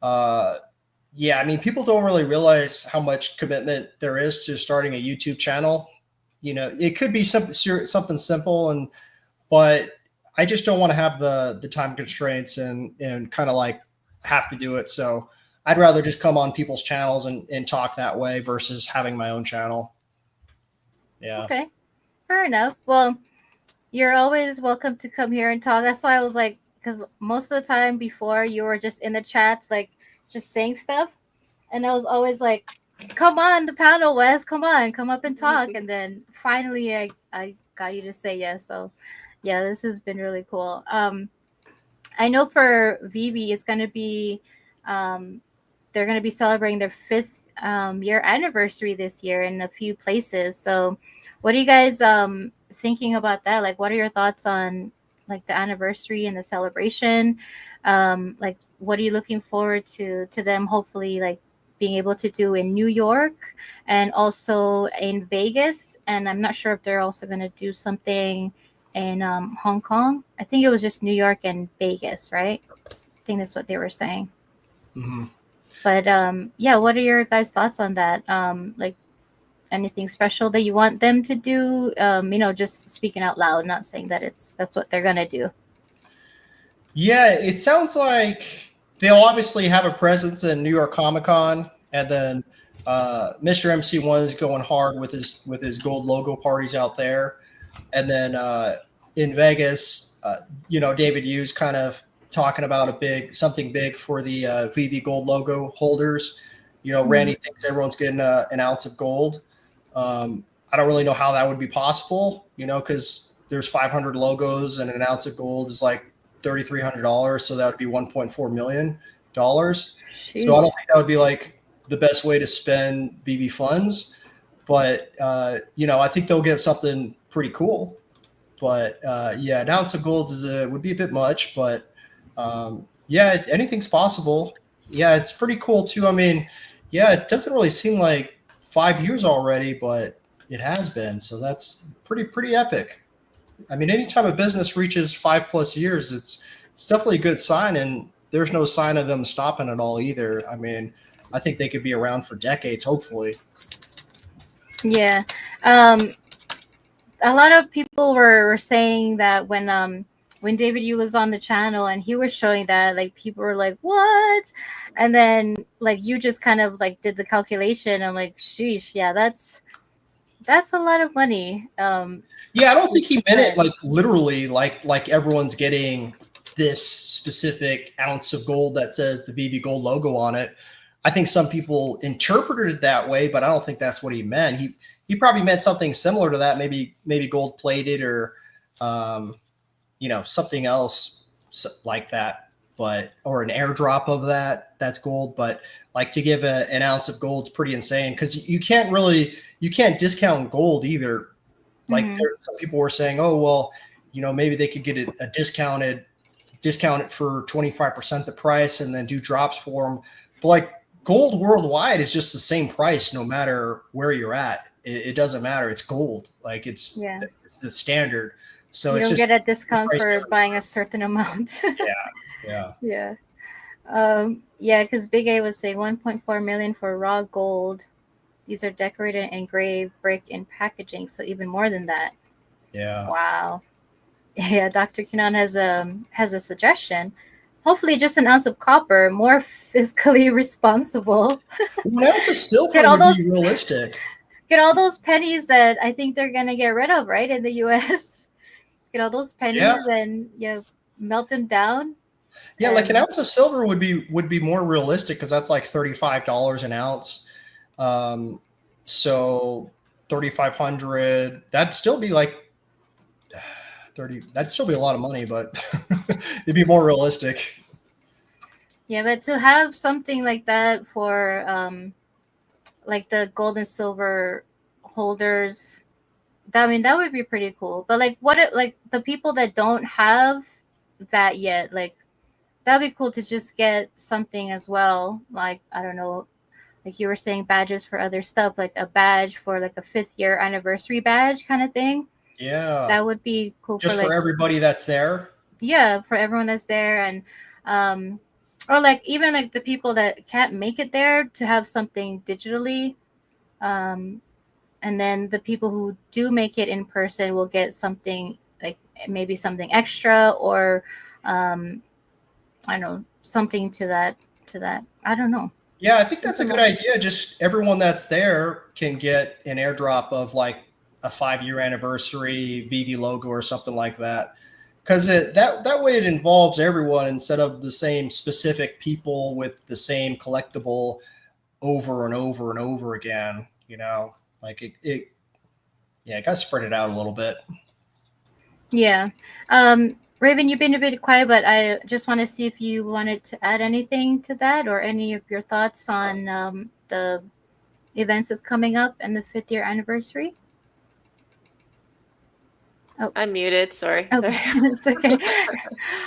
Yeah, I mean, people don't really realize how much commitment there is to starting a YouTube channel. It could be something simple, but I just don't want to have the time constraints and kind of like have to do it. So I'd rather just come on people's channels and talk that way versus having my own channel. Yeah. Okay, fair enough. Well, you're always welcome to come here and talk. That's why I was like, because most of the time before you were just in the chats, like just saying stuff. And I was always like, come on the panel, Wes, come up and talk. And then finally I got you to say yes. So yeah, this has been really cool. I know for VeVe, it's going to be, they're going to be celebrating their 5th year anniversary this year in a few places. So what are you guys thinking about that? Like, what are your thoughts on like the anniversary and the celebration? Like, what are you looking forward to them hopefully like being able to do in New York and also in Vegas? And I'm not sure if they're also going to do something in Hong Kong. I think it was just New York and Vegas, right? I think that's what they were saying. Mm-hmm. But yeah, what are your guys' thoughts on that? Like anything special that you want them to do? Just speaking out loud, not saying that that's what they're gonna do. Yeah, it sounds like they'll obviously have a presence in New York Comic Con, and then Mr. MC1 is going hard with his gold logo parties out there, and then in Vegas, David Hughes kind of talking about something big for the VV gold logo holders. Randy thinks everyone's getting an ounce of gold. I don't really know how that would be possible, because there's 500 logos and an ounce of gold is like $3,300, so that would be $1.4 million. So I don't think that would be like the best way to spend VV funds, but I think they'll get something pretty cool. But yeah, an ounce of gold would be a bit much, but yeah, anything's possible. Yeah, it's pretty cool too. I mean, yeah, it doesn't really seem like 5 years already, but it has been. So that's pretty epic. I mean, anytime a business reaches 5+ years, it's definitely a good sign, and there's no sign of them stopping at all either. I mean, I think they could be around for decades, hopefully. Yeah. A lot of people were saying that when David Yu was on the channel and he was showing that, like, people were like, what? And then like you just kind of like did the calculation. I'm like, sheesh, yeah, that's a lot of money. Yeah, I don't think he meant it like literally, like everyone's getting this specific ounce of gold that says the VV Gold logo on it. I think some people interpreted it that way, but I don't think that's what he meant. He probably meant something similar to that, maybe gold plated or something else like that, or an airdrop of that's gold. But like to give an ounce of gold is pretty insane, because you can't discount gold either. Like some people were saying, oh, well, maybe they could get a discount it for 25% the price and then do drops for them. But like gold worldwide is just the same price no matter where you're at. It doesn't matter. It's gold. Like it's the standard. So you it's don't just get a discount for buying a certain amount. Yeah. Because Big A was saying 1.4 million for raw gold. These are decorated, engraved, brick, and packaging, so even more than that. Yeah. Wow. Yeah, Dr. Kinan has a suggestion. Hopefully just an ounce of copper, more fiscally responsible. An ounce of silver would be realistic. Get all those pennies that I think they're going to get rid of, right, in the U.S. Get all those pennies and melt them down. Yeah, like an ounce of silver would be more realistic, because that's like $35 an ounce. So 3,500, that'd still be like 30. That'd still be a lot of money, but it'd be more realistic. Yeah, but to have something like that for like the gold and silver holders, that would be pretty cool. But like like the people that don't have that yet, like that'd be cool to just get something as well. Like, I don't know, like you were saying, badges for other stuff, like a badge for like a 5th year anniversary badge kind of thing. Yeah, that would be cool. Just for everybody that's there. Yeah, for everyone that's there, and or like even like the people that can't make it there, to have something digitally, and then the people who do make it in person will get something, like maybe something extra, or I don't know, something to that. I don't know. Yeah, I think that's a good idea. Just everyone that's there can get an airdrop of like a 5-year anniversary VV logo or something like that. Because that way it involves everyone instead of the same specific people with the same collectible over and over and over again. Like it got to spread it out a little bit. Yeah. Raven, you've been a bit quiet, but I just want to see if you wanted to add anything to that, or any of your thoughts on the events that's coming up and the 5th year anniversary. Oh, I'm muted. Sorry. Oh, it's okay.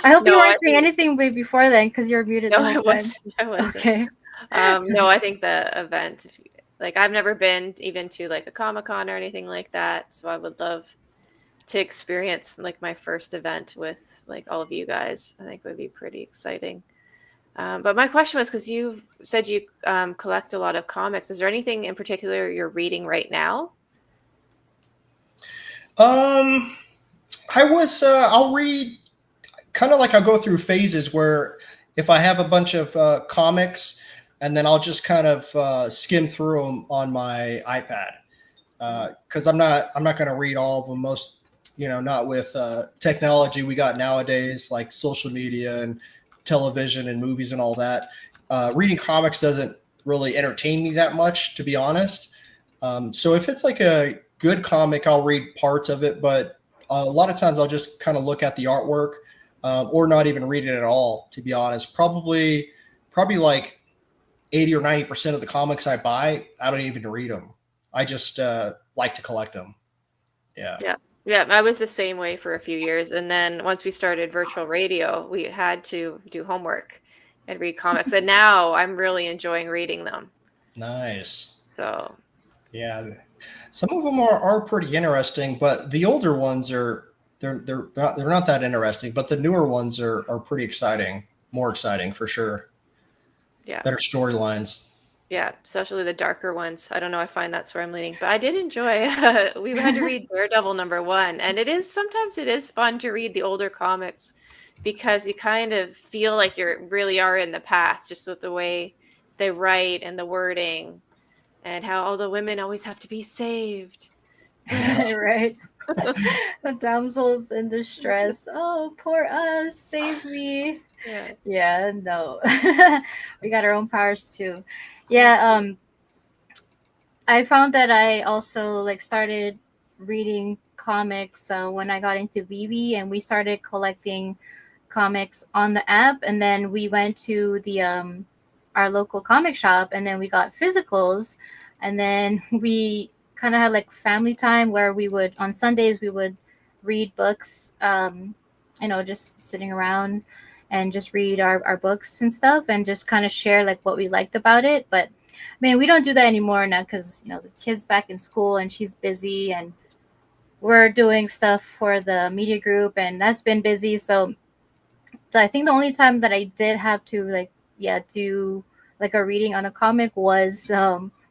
I hope you weren't saying anything way before then, because you're muted. No, I wasn't. Okay. No, I think the event, like I've never been even to like a Comic-Con or anything like that, so I would love to experience like my first event with like all of you guys. I think would be pretty exciting. But my question was, because you said you collect a lot of comics, is there anything in particular you're reading right now? I'll read kind of like I'll go through phases where if I have a bunch of comics, and then I'll just kind of skim through them on my iPad, because I'm not going to read all of them. Most, not with technology we got nowadays, like social media and television and movies and all that. Reading comics doesn't really entertain me that much, to be honest. So if it's like a good comic, I'll read parts of it, but a lot of times I'll just kind of look at the artwork, or not even read it at all, to be honest. Probably like 80 or 90% of the comics I buy, I don't even read them. I just like to collect them. Yeah. Yeah, I was the same way for a few years. And then once we started virtual radio, we had to do homework and read comics. And now I'm really enjoying reading them. Nice. So, yeah, some of them are pretty interesting, but the older ones they're not that interesting, but the newer ones are pretty exciting, more exciting for sure. yeah. Better storylines. Yeah, especially the darker ones. I don't know. I find that's where I'm leaning, but I did enjoy. We had to read Daredevil #1, and sometimes it is fun to read the older comics because you kind of feel like you really are in the past, just with the way they write and the wording, and how all the women always have to be saved. Right. The damsels in distress. Oh, poor us. Save me. Yeah, no. We got our own powers too. Yeah, I found that I also like started reading comics when I got into WesVeVe, and we started collecting comics on the app, and then we went to the our local comic shop, and then we got physicals, and then we kind of had like family time where we would on Sundays we would read books, just sitting around and just read our books and stuff, and just kind of share like what we liked about it. But man, we don't do that anymore now because the kid's back in school and she's busy, and we're doing stuff for the media group, and that's been busy. So I think the only time that I did have to do like a reading on a comic was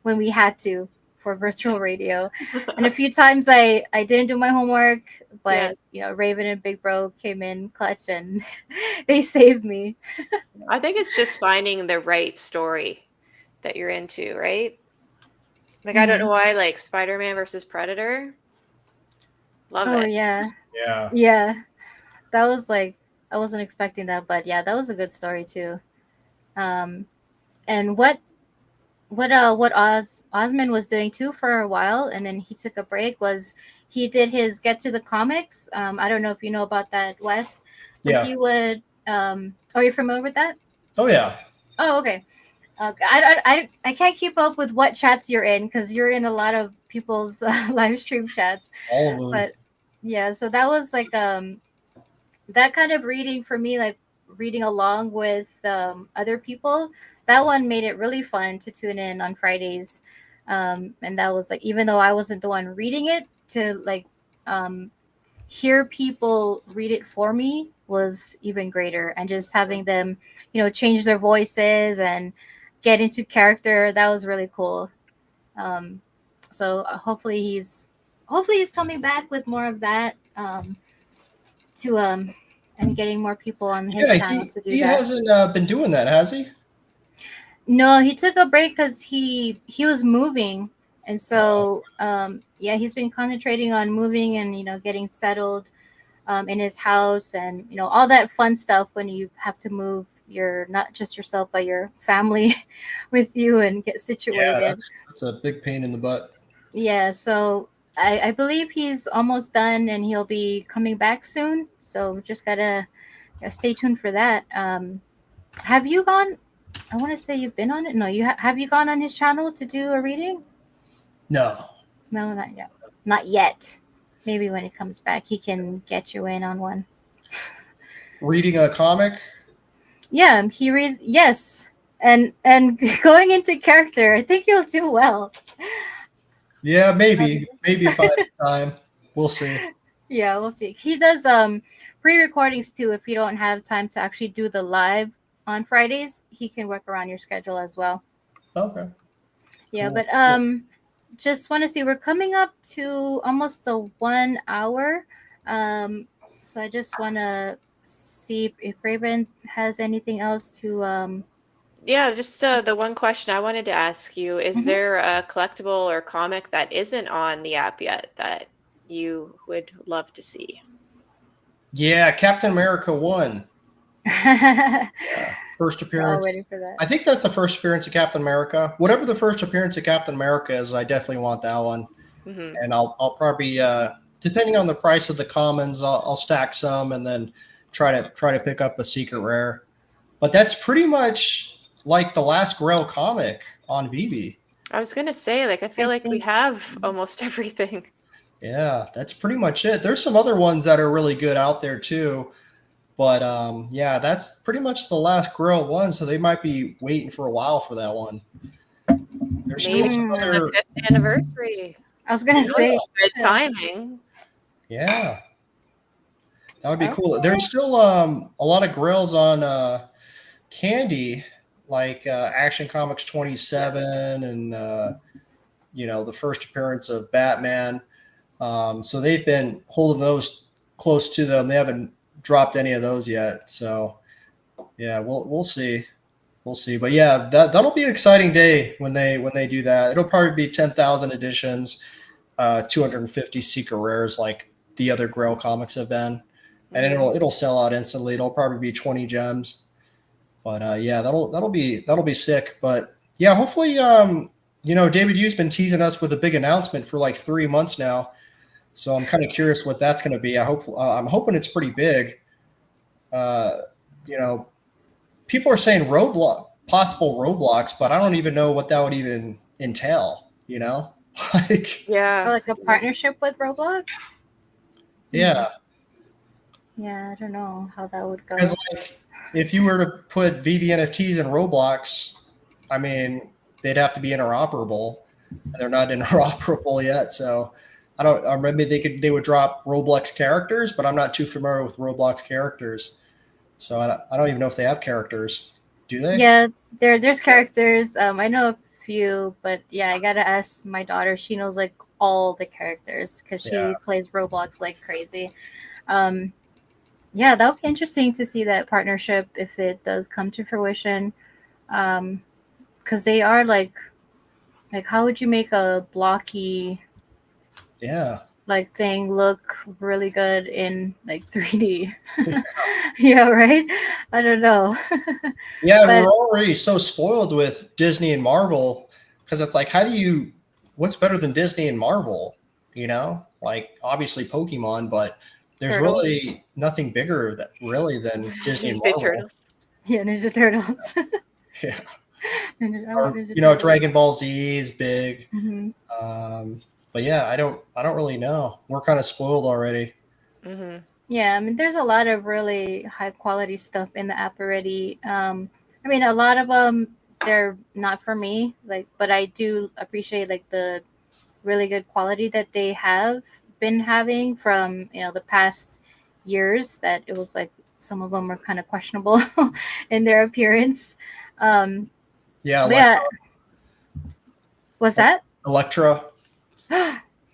when we had to for virtual radio. And a few times I didn't do my homework, but Raven and Big Bro came in clutch and they saved me. I think it's just finding the right story that you're into, right? Like, I don't know why, like Spider-Man versus Predator. Love it. Oh yeah. Yeah. That was like, I wasn't expecting that, but yeah, that was a good story too. And what Osmond was doing too for a while, and then he took a break, was he did his Get to the Comics. I don't know if you know about that, Wes. But Yeah. He would. Are you familiar with that? Oh yeah. Oh, okay. I can't keep up with what chats you're in because you're in a lot of people's live stream chats. All of them. But yeah, so that was like that kind of reading for me, like reading along with other people. That one made it really fun to tune in on Fridays. And that was like, even though I wasn't the one reading it, to like hear people read it for me was even greater. And just having them, change their voices and get into character, that was really cool. So hopefully he's coming back with more of that, and getting more people on his channel to do that. He hasn't been doing that, has he? No, he took a break because he was moving, and so he's been concentrating on moving and getting settled in his house, and all that fun stuff when you have to move your, not just yourself but your family with you and get situated. Yeah, that's a big pain in the butt. Yeah, so I believe he's almost done and he'll be coming back soon. So just gotta stay tuned for that. Have you gone? I want to say you've been on it. No, you have you gone on his channel to do a reading? No, not yet. Not yet. Maybe when he comes back, he can get you in on one. Reading a comic? Yeah, he reads. Yes, and going into character, I think you'll do well. Yeah, maybe if I have time, we'll see. Yeah, we'll see. He does pre-recordings too if you don't have time to actually do the live on Fridays, he can work around your schedule as well. Okay. Yeah, Cool. but just want to see, we're coming up to almost the 1 hour. So I just want to see if Raven has anything else to Yeah, just the one question I wanted to ask you, is Mhm. there a collectible or comic that isn't on the app yet that you would love to see? Yeah, Captain America 1. Yeah, first We're all appearance. waiting for that. I think that's the first appearance of Captain America. Whatever the first appearance of Captain America is, I definitely want that one. Hmm. And I'll probably depending on the price of the commons, I'll stack some and then try to pick up a secret rare. But that's pretty much like the last Grail comic on VeVe. I was gonna say, like, I feel like we think have almost everything. Yeah, that's pretty much it. There's some other ones that are really good out there too. But yeah, that's pretty much the last Grail one. So they might be waiting for a while for that one. There's still Maybe some the other. 5th anniversary. I was gonna Yeah. say, Good timing. Yeah, that would be cool. Okay. There's still a lot of Grails on Candy, like Action Comics 27 and the first appearance of Batman. So they've been holding those close to them. They haven't dropped any of those yet. So yeah, we'll see. We'll see. But yeah, that'll be an exciting day when they do that. It'll probably be 10,000 editions, 250 secret rares like the other Grail comics have been. And then it'll sell out instantly. It'll probably be 20 gems. But yeah, that'll be sick. But yeah, hopefully David Yu's been teasing us with a big announcement for like 3 months now. So I'm kind of curious what that's going to be. I'm hoping it's pretty big. People are saying possible Roblox, but I don't even know what that would even entail. Like Yeah. like a partnership with Roblox. yeah, Yeah, I don't know how that would go. because like if you were to put VeVe NFTs in Roblox, I mean they'd have to be interoperable, and they're not interoperable yet. So maybe they would drop Roblox characters, but I'm not too familiar with Roblox characters. So I don't even know if they have characters. Do they? Yeah, there's characters. I know a few, but yeah, I gotta ask my daughter. She knows like all the characters because she Yeah. plays Roblox like crazy. Yeah, that would be interesting to see that partnership if it does come to fruition. Because they are like how would you make a blocky Yeah. like thing look really good in like 3D? Yeah, right. I don't know. Yeah, But- we're already so spoiled with Disney and Marvel because it's like, what's better than Disney and Marvel? Like obviously Pokemon, but there's Turtles. really nothing bigger than Disney and Say Marvel. Turtles. Yeah, Ninja Turtles. Yeah. I Or, want Ninja Turtles. Dragon Ball Z is big. Mhm. But yeah, I don't really know. We're kind of spoiled already. Hmm. Yeah, I mean, there's a lot of really high quality stuff in the app already. I mean, a lot of them they're not for me, but I do appreciate like the really good quality that they have been having from the past years. That it was like some of them were kind of questionable in their appearance. Yeah, Yeah. What's that? Electra.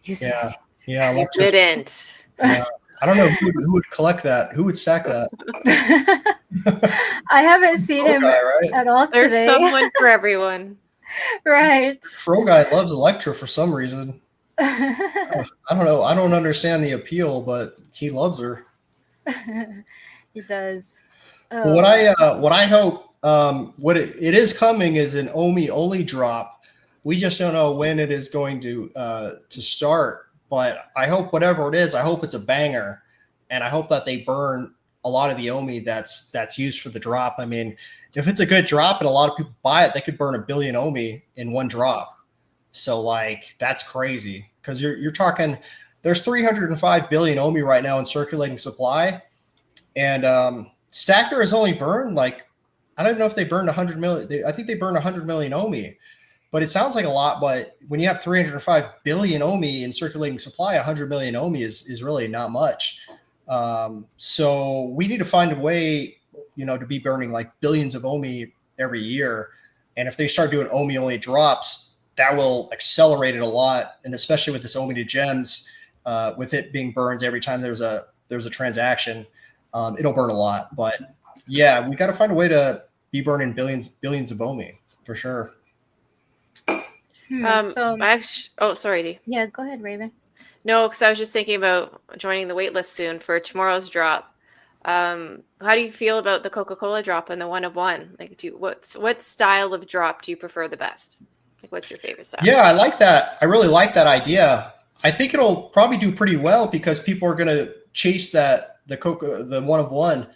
You said Yeah, yeah, You Electra. didn't. Yeah. I don't know who would collect that. Who would stack that? I haven't seen Fro him guy, right? at all There's today. someone for everyone. Right. Fro guy loves Electra for some reason. I don't know. I don't understand the appeal, but he loves her. He does. But what I hope, what it is coming is an Omi only drop. We just don't know when it is going to start. But I hope whatever it is, I hope it's a banger, and I hope that they burn a lot of the Omi that's used for the drop. I mean, if it's a good drop and a lot of people buy it, they could burn 1 billion Omi in one drop. So like that's crazy because you're talking. There's 305 billion Omi right now in circulating supply, and Stacker has only burned like I don't know if they burned 100 million. I think they burned 100 million Omi. But it sounds like a lot, but when you have 305 billion Omi in circulating supply, 100 million Omi is really not much. So we need to find a way. to be burning like billions of OMI every year. And if they start doing OMI only drops, that will accelerate it a lot. And especially with this OMI to gems, with it being burned every time there's a transaction, it'll burn a lot. But yeah, we got to find a way to be burning billions of OMI for sure. Actually, sorry, Dee. Yeah, go ahead, Raven. No, because I was just thinking about joining the waitlist soon for tomorrow's drop. How do you feel about the Coca-Cola drop and the 1 of 1? Like, what style of drop do you prefer the best? Like, what's your favorite style? Yeah, I like that. I really like that idea. I think it'll probably do pretty well because people are going to chase the 1 of 1.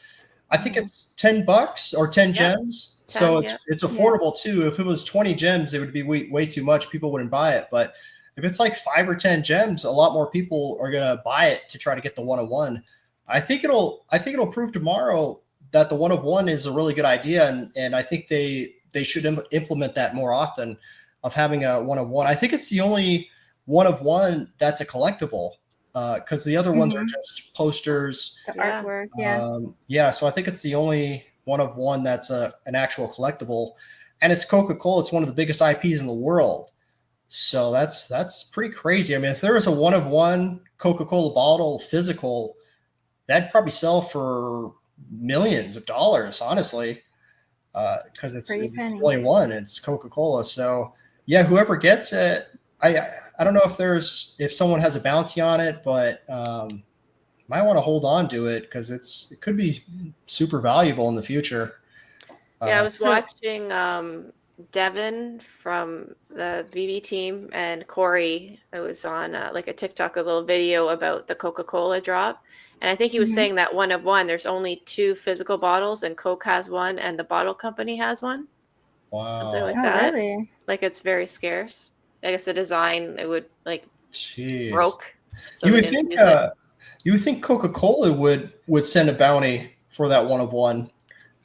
I think it's $10 or 10 gems. 10, so it's affordable too. If it was 20 gems, it would be way too much. People wouldn't buy it. But if it's like 5 or 10 gems, a lot more people are going to buy it to try to get the 1 of 1. I think it'll prove tomorrow that the 1 of 1 is a really good idea. And I think they should implement that more often, of having a 1 of 1. I think it's the only 1 of 1 that's a collectible, because the other ones are just posters. The artwork, So I think it's the only 1 of 1 that's an actual collectible, and it's Coca-Cola. It's one of the biggest IPs in the world, so that's pretty crazy. I mean, if there was a 1 of 1 Coca-Cola bottle physical, that'd probably sell for millions of dollars, honestly, because it's only one. It's Coca-Cola. So yeah, whoever gets it, I don't know if someone has a bounty on it, but might want to hold on to it because it could be super valuable in the future. Yeah, I was watching Devin from the VV team and Corey. It was on like a TikTok, a little video about the Coca-Cola drop. And I think he was saying that 1 of 1, there's only 2 physical bottles, and Coke has 1 and the bottle company has 1. Wow. Something like that. Really? Like, it's very scarce. I guess the design, it would like broke. So you would think Coca-Cola would send a bounty for that 1 of 1.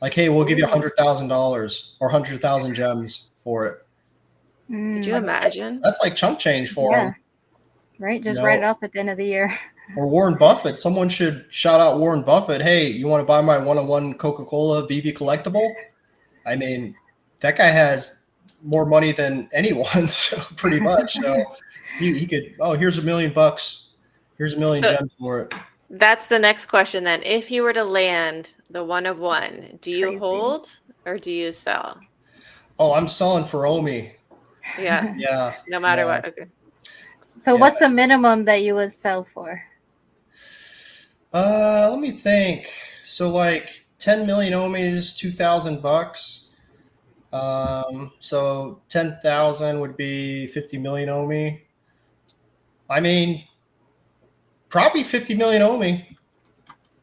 Like, hey, we'll give you $100,000 or 100,000 gems for it. Could you imagine? That's like chunk change for them. Right, just write it up at the end of the year. Or Warren Buffett. Someone should shout out Warren Buffett. Hey, you want to buy my 1 of 1 Coca-Cola VV collectible? I mean, that guy has more money than anyone, so pretty much. So he could. Oh, here's $1 million. Here's $1 million gems for it. That's the next question then. If you were to land the 1 of 1, do you hold or do you sell? Oh, I'm selling for OMI. Yeah. Yeah. No matter what. Okay. So what's the minimum that you would sell for? Let me think. So like 10 million OMIs, $2,000. So 10,000 would be 50 million OMI. I mean, probably 50 million OMI.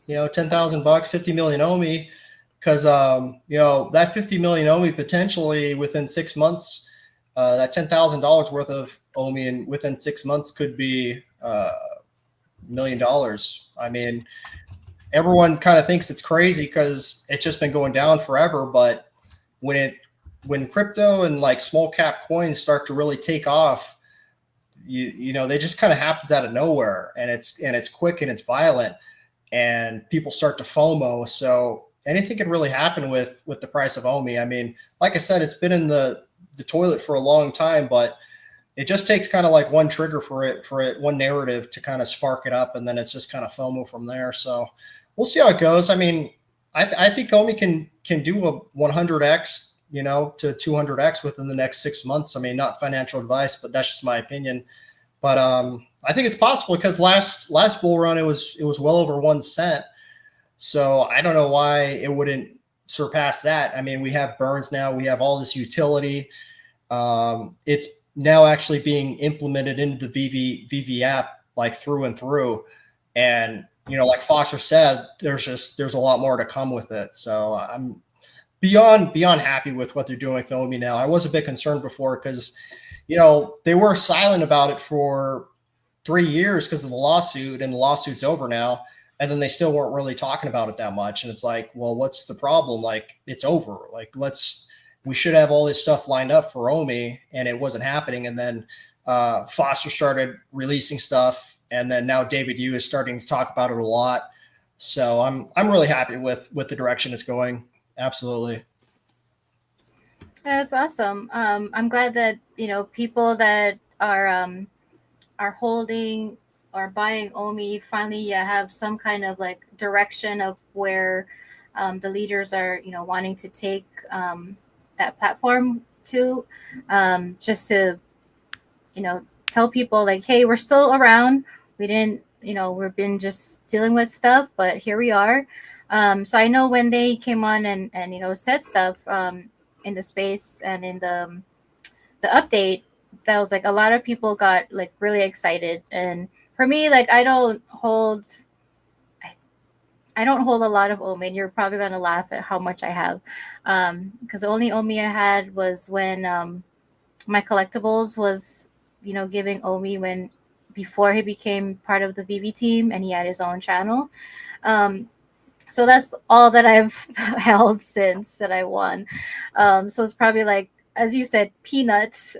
$10,000, 50 million OMI, because that 50 million OMI potentially within 6 months, that $10,000 worth of OMI and within 6 months could be $1 million. I mean, everyone kind of thinks it's crazy because it's just been going down forever, but when crypto and like small cap coins start to really take off, they just kind of happens out of nowhere, and it's quick and it's violent, and people start to FOMO. So anything can really happen with the price of OMI. I mean, like I said, it's been in the toilet for a long time, but it just takes kind of like one trigger for it, one narrative to kind of spark it up, and then it's just kind of FOMO from there. So we'll see how it goes. I mean, I think OMI can do a 100x, to 200x within the next 6 months. I mean, not financial advice, but that's just my opinion. But I think it's possible because last bull run it was well over 1 cent. So I don't know why it wouldn't surpass that. I mean, we have burns now. We have all this utility. It's now actually being implemented into the VV app, like through and through. And, like Foster said, there's a lot more to come with it. So I'm beyond happy with what they're doing with OMI now. I was a bit concerned before because, they were silent about it for 3 years because of the lawsuit, and the lawsuit's over now. And then they still weren't really talking about it that much. And it's like, well, what's the problem? Like, it's over. Like, we should have all this stuff lined up for OMI, and it wasn't happening. And then Foster started releasing stuff, and then now David Yu is starting to talk about it a lot. So I'm really happy with the direction it's going. Absolutely. That's awesome. I'm glad that people that are holding or buying Omi finally have some kind of like direction of where the leaders are wanting to take that platform to, just to tell people like, hey, we're still around. We didn't, we've been just dealing with stuff, but here we are. So I know when they came on and said stuff in the space and in the update, that was like a lot of people got like really excited. And for me, like I don't hold a lot of Omi, and you're probably gonna laugh at how much I have, because the only Omi I had was when my collectibles was giving Omi when before he became part of the VV team and he had his own channel. So that's all that I've held since that I won. So it's probably like, as you said, peanuts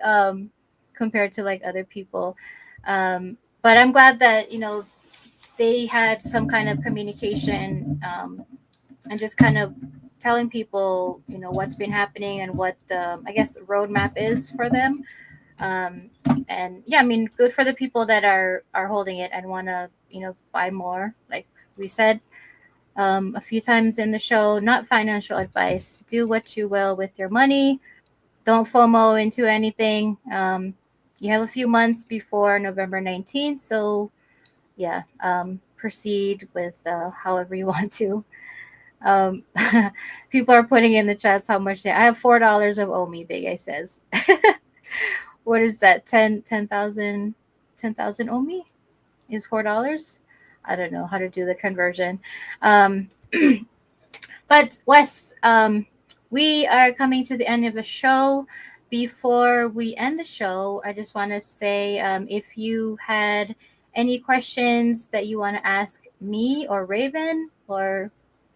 compared to like other people. But I'm glad that they had some kind of communication, and just kind of telling people what's been happening and what the, I guess, roadmap is for them. And yeah, I mean, good for the people that are holding it and want to buy more. Like we said a few times in the show, not financial advice. Do what you will with your money. Don't FOMO into anything. You have a few months before November 19th, so yeah, proceed with however you want to. Um, People are putting in the chats how much I have $4 of Omi. Big I says, what is that? 10,000 Omi is $4. I don't know how to do the conversion. But Wes, we are coming to the end of the show. Before we end the show, I just want to say, if you had any questions that you want to ask me or Raven, or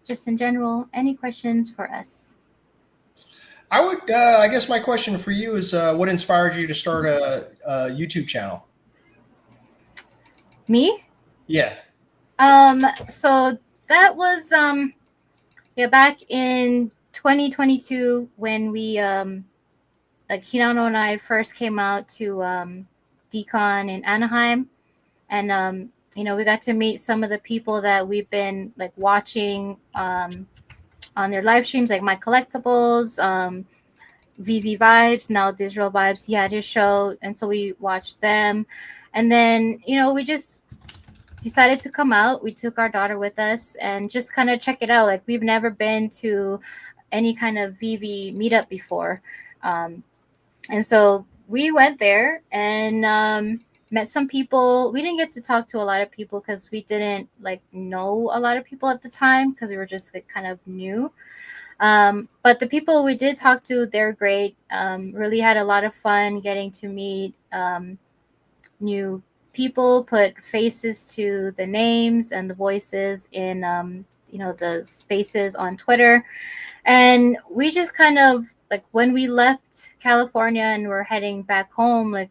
just in general, any questions for us? I would, I guess my question for you is, what inspired you to start a YouTube channel? Me? Yeah. So that was back in 2022 when we like Hinano and I first came out to Decon in Anaheim, and we got to meet some of the people that we've been like watching on their live streams, like My Collectibles, VV Vibes, now Digital Vibes. He had his show, and so we watched them, and then we just decided to come out. We took our daughter with us and just kind of check it out. Like we've never been to any kind of VV meetup before. And so we went there and met some people. We didn't get to talk to a lot of people because we didn't like know a lot of people at the time because we were just like kind of new. But the people we did talk to, they're great. Really had a lot of fun getting to meet new people, put faces to the names and the voices in the spaces on Twitter. And we just kind of like, when we left California and we're heading back home, like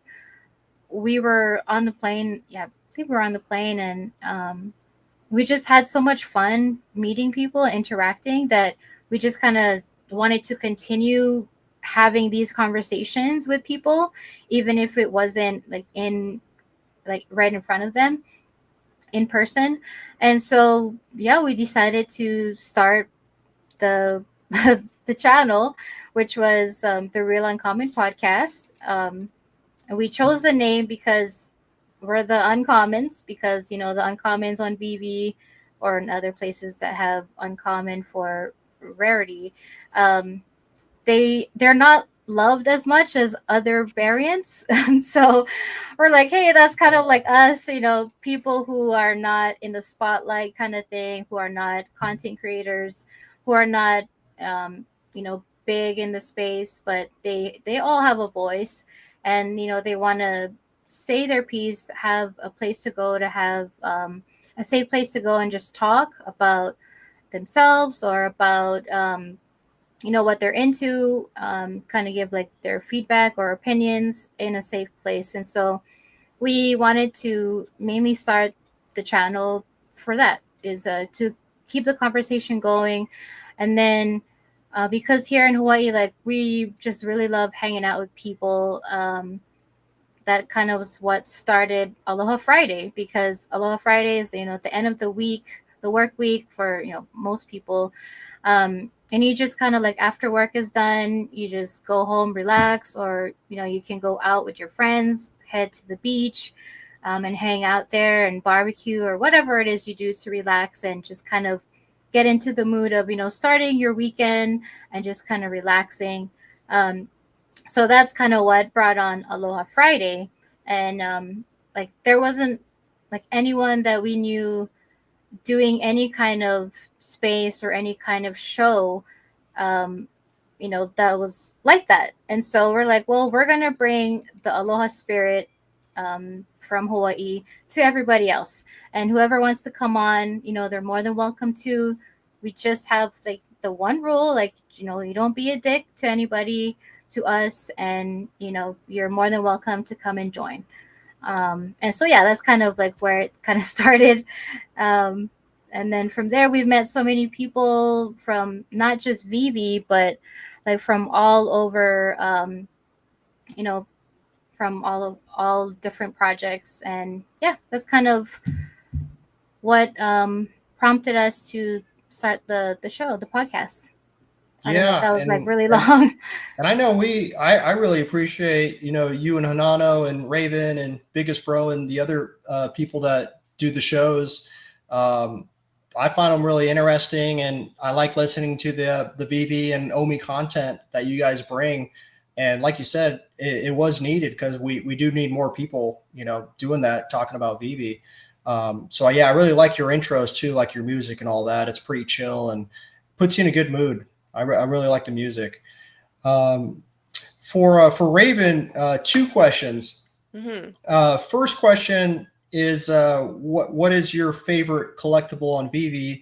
we were on the plane. Yeah, I think we were on the plane, and we just had so much fun meeting people, interacting, that we just kind of wanted to continue having these conversations with people, even if it wasn't like right in front of them in person. And so yeah, we decided to start the the channel, which was the Real Uncommon Podcast. And we chose the name because we're the uncommons, because the uncommons on VV or in other places that have uncommon for rarity, they're not loved as much as other variants. And so we're like, hey, that's kind of like us, people who are not in the spotlight kind of thing, who are not content creators, who are not big in the space, but they all have a voice, and they want to say their piece, have a place to go, to have a safe place to go and just talk about themselves or about what they're into, kind of give like their feedback or opinions in a safe place. And so we wanted to mainly start the channel for that, is to keep the conversation going. And then because here in Hawaii, like we just really love hanging out with people. That kind of was what started Aloha Friday, because Aloha Friday is, at the end of the week, the work week for, most people. And you just kind of like after work is done, you just go home, relax, or, you can go out with your friends, head to the beach and hang out there and barbecue or whatever it is you do to relax and just kind of get into the mood of, starting your weekend and just kind of relaxing. So that's kind of what brought on Aloha Friday. And like there wasn't like anyone that we knew doing any kind of space or any kind of show, that was like that. And so we're like, well, we're going to bring the Aloha spirit from Hawaii to everybody else. And whoever wants to come on, they're more than welcome to. We just have like the one rule, like, you don't be a dick to anybody, to us, and you're more than welcome to come and join. And so yeah, that's kind of like where it kind of started. And then from there we've met so many people from not just VeVe, but like from all over, from all different projects. And yeah, that's kind of what prompted us to start the show, the podcast. I don't know if that was like really long. And I know I really appreciate, you and Hanano and Raven and Biggest Bro and the other people that do the shows. I find them really interesting, and I like listening to the VeVe and Omi content that you guys bring. And like you said, it was needed because we do need more people, doing that, talking about VeVe. So yeah, I really like your intros too, like your music and all that. It's pretty chill and puts you in a good mood. I really like the music. For Raven, 2 questions. Mm-hmm. First question is what is your favorite collectible on VeVe?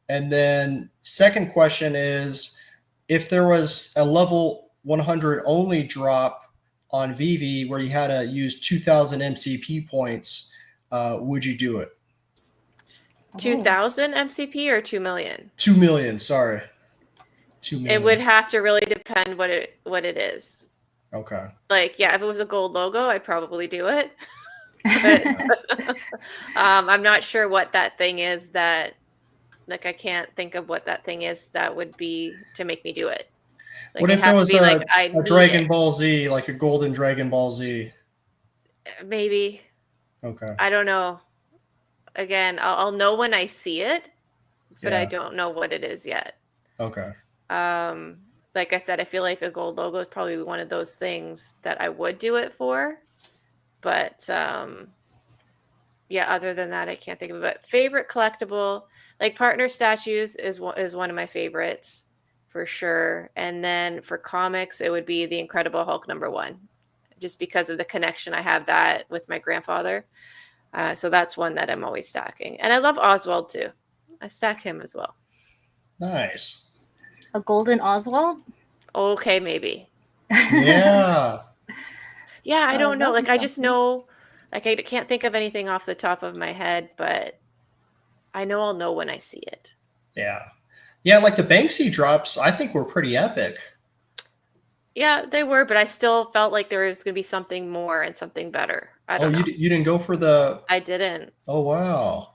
And then second question is, if there was a level 100 only drop on VeVe where you had to use 2,000 MCP points, would you do it? 2,000 MCP or 2 million? 2 million, sorry. 2 million. It would have to really depend what it is. Okay. Like, yeah, if it was a gold logo, I'd probably do it. But I'm not sure what that thing is that, like, I can't think of what that thing is that would be to make me do it. Like, what if it was a Dragon it. Ball Z, like a golden Dragon Ball Z? Maybe. Okay. I don't know. Again, I'll know when I see it, but I don't know what it is yet. Okay. Like I said, I feel like a gold logo is probably one of those things that I would do it for. But yeah, other than that, I can't think of it. But favorite collectible, like partner statues is one of my favorites for sure. And then for comics, it would be the Incredible Hulk #1, just because of the connection I have that with my grandfather. So that's one that I'm always stacking. And I love Oswald too. I stack him as well. Nice. A golden Oswald? Okay, maybe. Yeah. Yeah, I don't know. Like, I just know, like, I can't think of anything off the top of my head, but I know I'll know when I see it. Yeah. Yeah, like the Banksy drops, I think were pretty epic. Yeah, they were, but I still felt like there was going to be something more and something better. I don't know. You didn't go for the... I didn't. Oh, wow.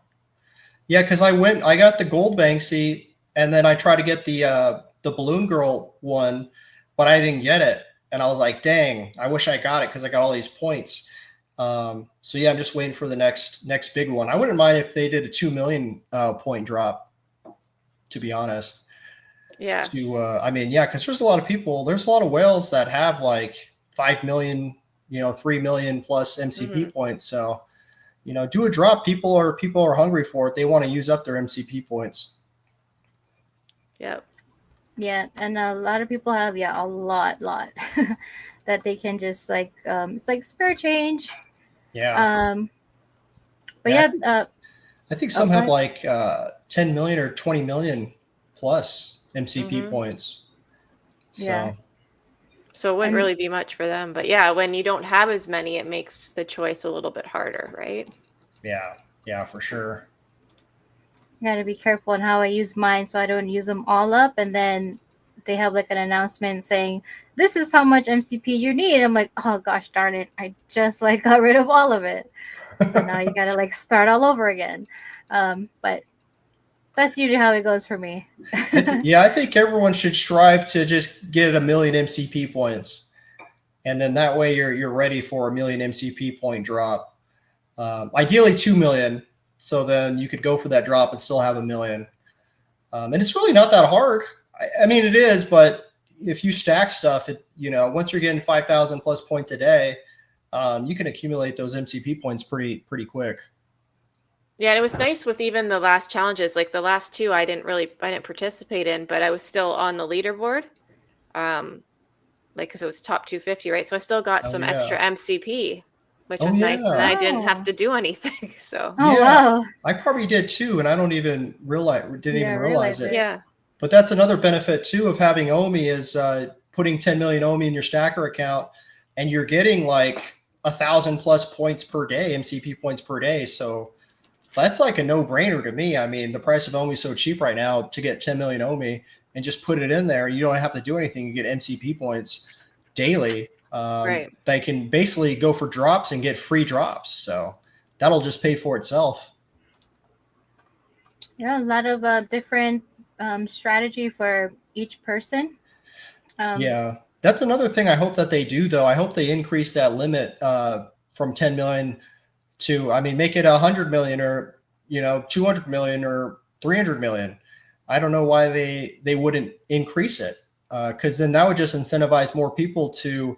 Yeah, because I got the gold Banksy, and then I tried to get the Balloon Girl one, but I didn't get it. And I was like, dang, I wish I got it because I got all these points. So yeah, I'm just waiting for the next big one. I wouldn't mind if they did a 2 million point drop, to be honest. Yeah. I mean, yeah, because there's a lot of whales that have like 5 million, 3 million plus MCP points. So, do a drop. People are hungry for it. They want to use up their MCP points. Yep. Yeah, and a lot of people have a lot that they can just like it's like spare change. Yeah. But I think some have like 10 million or 20 million plus MCP points. So. Yeah. So it wouldn't really be much for them. But yeah, when you don't have as many, it makes the choice a little bit harder, right? Yeah, for sure. Gotta be careful on how I use mine so I don't use them all up, and then they have like an announcement saying this is how much MCP you need. I'm like, oh gosh darn it, I just like got rid of all of it. So now you gotta like start all over again. But that's usually how it goes for me. I think everyone should strive to just get 1,000,000 MCP points, and then that way you're ready for 1,000,000 MCP point drop. Ideally 2,000,000, so then you could go for that drop and still have 1,000,000. And it's really not that hard. I mean, it is, but if you stack stuff, once you're getting 5,000 plus points a day, you can accumulate those MCP points pretty quick. Yeah, and it was nice with even the last challenges, like the last two I didn't participate in, but I was still on the leaderboard. Because it was top 250, right? So I still got some extra MCP, which was nice, and I didn't have to do anything. So wow. I probably did too, and I didn't even realize it. Yeah. But that's another benefit too of having OMI is putting 10 million OMI in your stacker account, and you're getting like 1,000 plus points per day, MCP points per day. So that's like a no-brainer to me. I mean, the price of OMI is so cheap right now to get 10 million OMI and just put it in there. You don't have to do anything. You get MCP points daily. Right. They can basically go for drops and get free drops. So that'll just pay for itself. Yeah, a lot of different strategy for each person. Yeah, that's another thing I hope that they do, though. I hope they increase that limit from 10 million to, I mean, make it 100 million or, 200 million or 300 million. I don't know why they wouldn't increase it, because then that would just incentivize more people to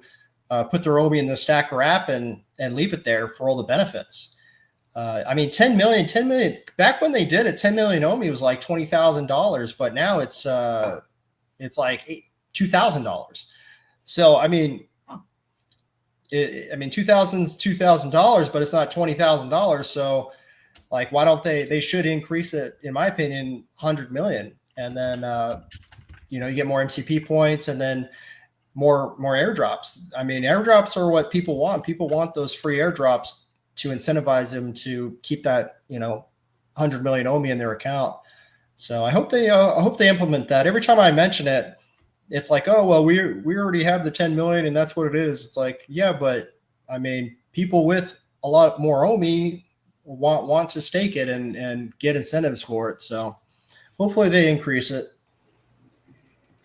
put their OMI in the Stacker app and leave it there for all the benefits. I mean, 10 million, back when they did it, 10 million OMI was like $20,000, but now it's like $2,000. So, I mean, $2,000's $2,000, but it's not $20,000. So, like, why don't they should increase it, in my opinion, 100 million. And then, you get more MCP points and then more airdrops. I mean, airdrops are what people want. People want those free airdrops to incentivize them to keep that, 100 million OMI in their account. So I hope they implement that. Every time I mention it, it's like, oh, well, we already have the 10 million and that's what it is. It's like, yeah, but I mean, people with a lot more OMI want to stake it and get incentives for it. So hopefully they increase it.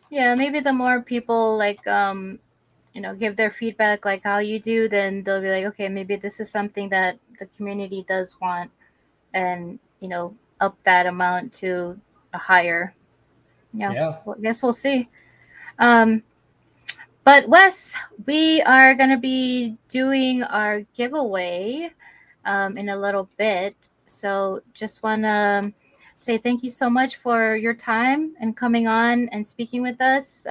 Yeah, maybe the more people like give their feedback like how you do, then they'll be like, okay, maybe this is something that the community does want, and up that amount to a higher. Yeah. Well, I guess we'll see. But Wes, we are gonna be doing our giveaway in a little bit. So just wanna say thank you so much for your time and coming on and speaking with us.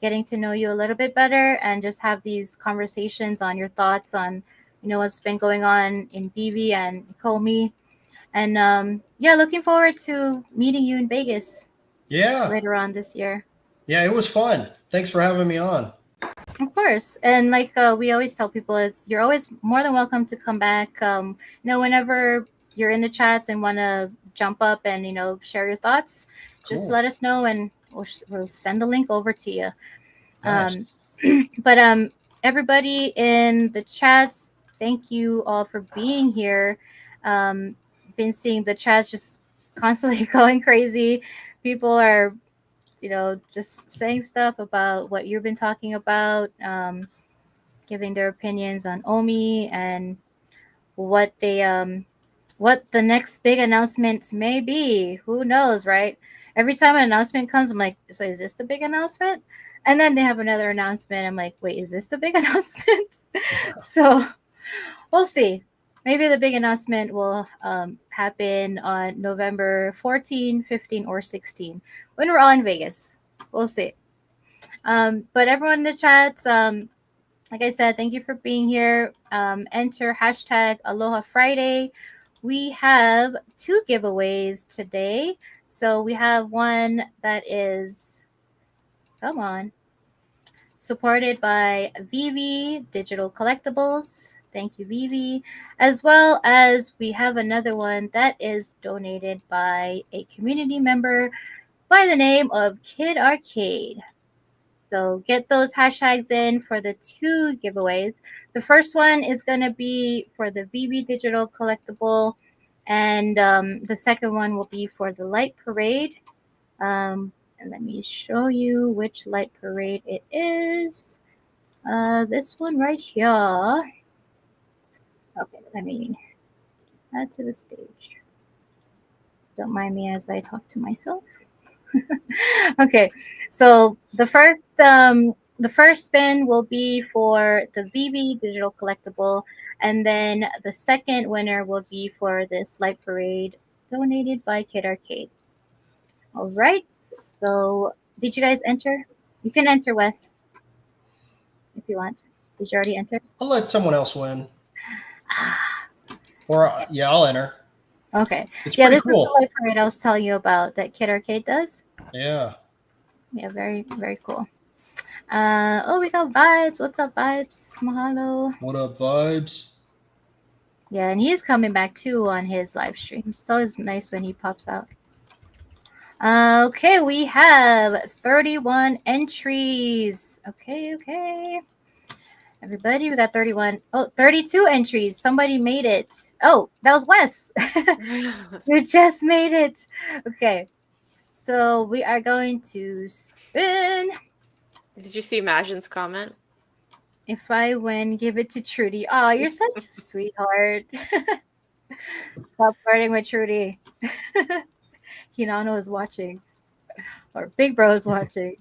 Getting to know you a little bit better and just have these conversations on your thoughts on, what's been going on in VeVe and Komi. And looking forward to meeting you in Vegas. Yeah. Later on this year. Yeah, it was fun. Thanks for having me on. Of course. And like we always tell people, is you're always more than welcome to come back. Whenever you're in the chats and want to jump up and, share your thoughts, just let us know and we'll send the link over to you. Nice. But everybody in the chats, thank you all for being here. Been seeing the chats just constantly going crazy. People are, just saying stuff about what you've been talking about, giving their opinions on OMI and what the next big announcements may be. Who knows, right? Every time an announcement comes, I'm like, so is this the big announcement? And then they have another announcement. I'm like, wait, is this the big announcement? So we'll see. Maybe the big announcement will happen on November 14, 15, or 16 when we're all in Vegas. We'll see. But everyone in the chats, like I said, thank you for being here. Enter hashtag Aloha Friday. We have 2 giveaways today. So we have one that is, supported by VeVe Digital Collectibles. Thank you, Vivi. As well as we have another one that is donated by a community member by the name of Kid Arcade. So get those hashtags in for the 2 giveaways. The first one is going to be for the VeVe digital collectible, and the second one will be for the light parade. And let me show you which light parade it is. This one right here. Okay, let me add to the stage. Don't mind me as I talk to myself. Okay, so the first spin will be for the VeVe digital collectible, and then the second winner will be for this light parade donated by Kid Arcade. All right, so did you guys enter? You can enter, Wes, if you want. Did you already enter? I'll let someone else win. Or yeah, I'll enter. Okay. It's Yeah, pretty this cool. is the light parade I was telling you about that Kid Arcade does. Yeah. Yeah, very, very cool. Oh, we got Vibes. What's up, Vibes? Mahalo. What up, Vibes? Yeah, and he's coming back too on his live stream. It's always nice when he pops out. Okay, we have 31 entries. Okay. Everybody, we got 31. Oh, 32 entries. Somebody made it. Oh, that was Wes. You just made it. Okay. So we are going to spin. Did you see Majin's comment? If I win, give it to Trudy. Oh, you're such a sweetheart. Stop flirting with Trudy. Hinano is watching. Or Big Bro is watching.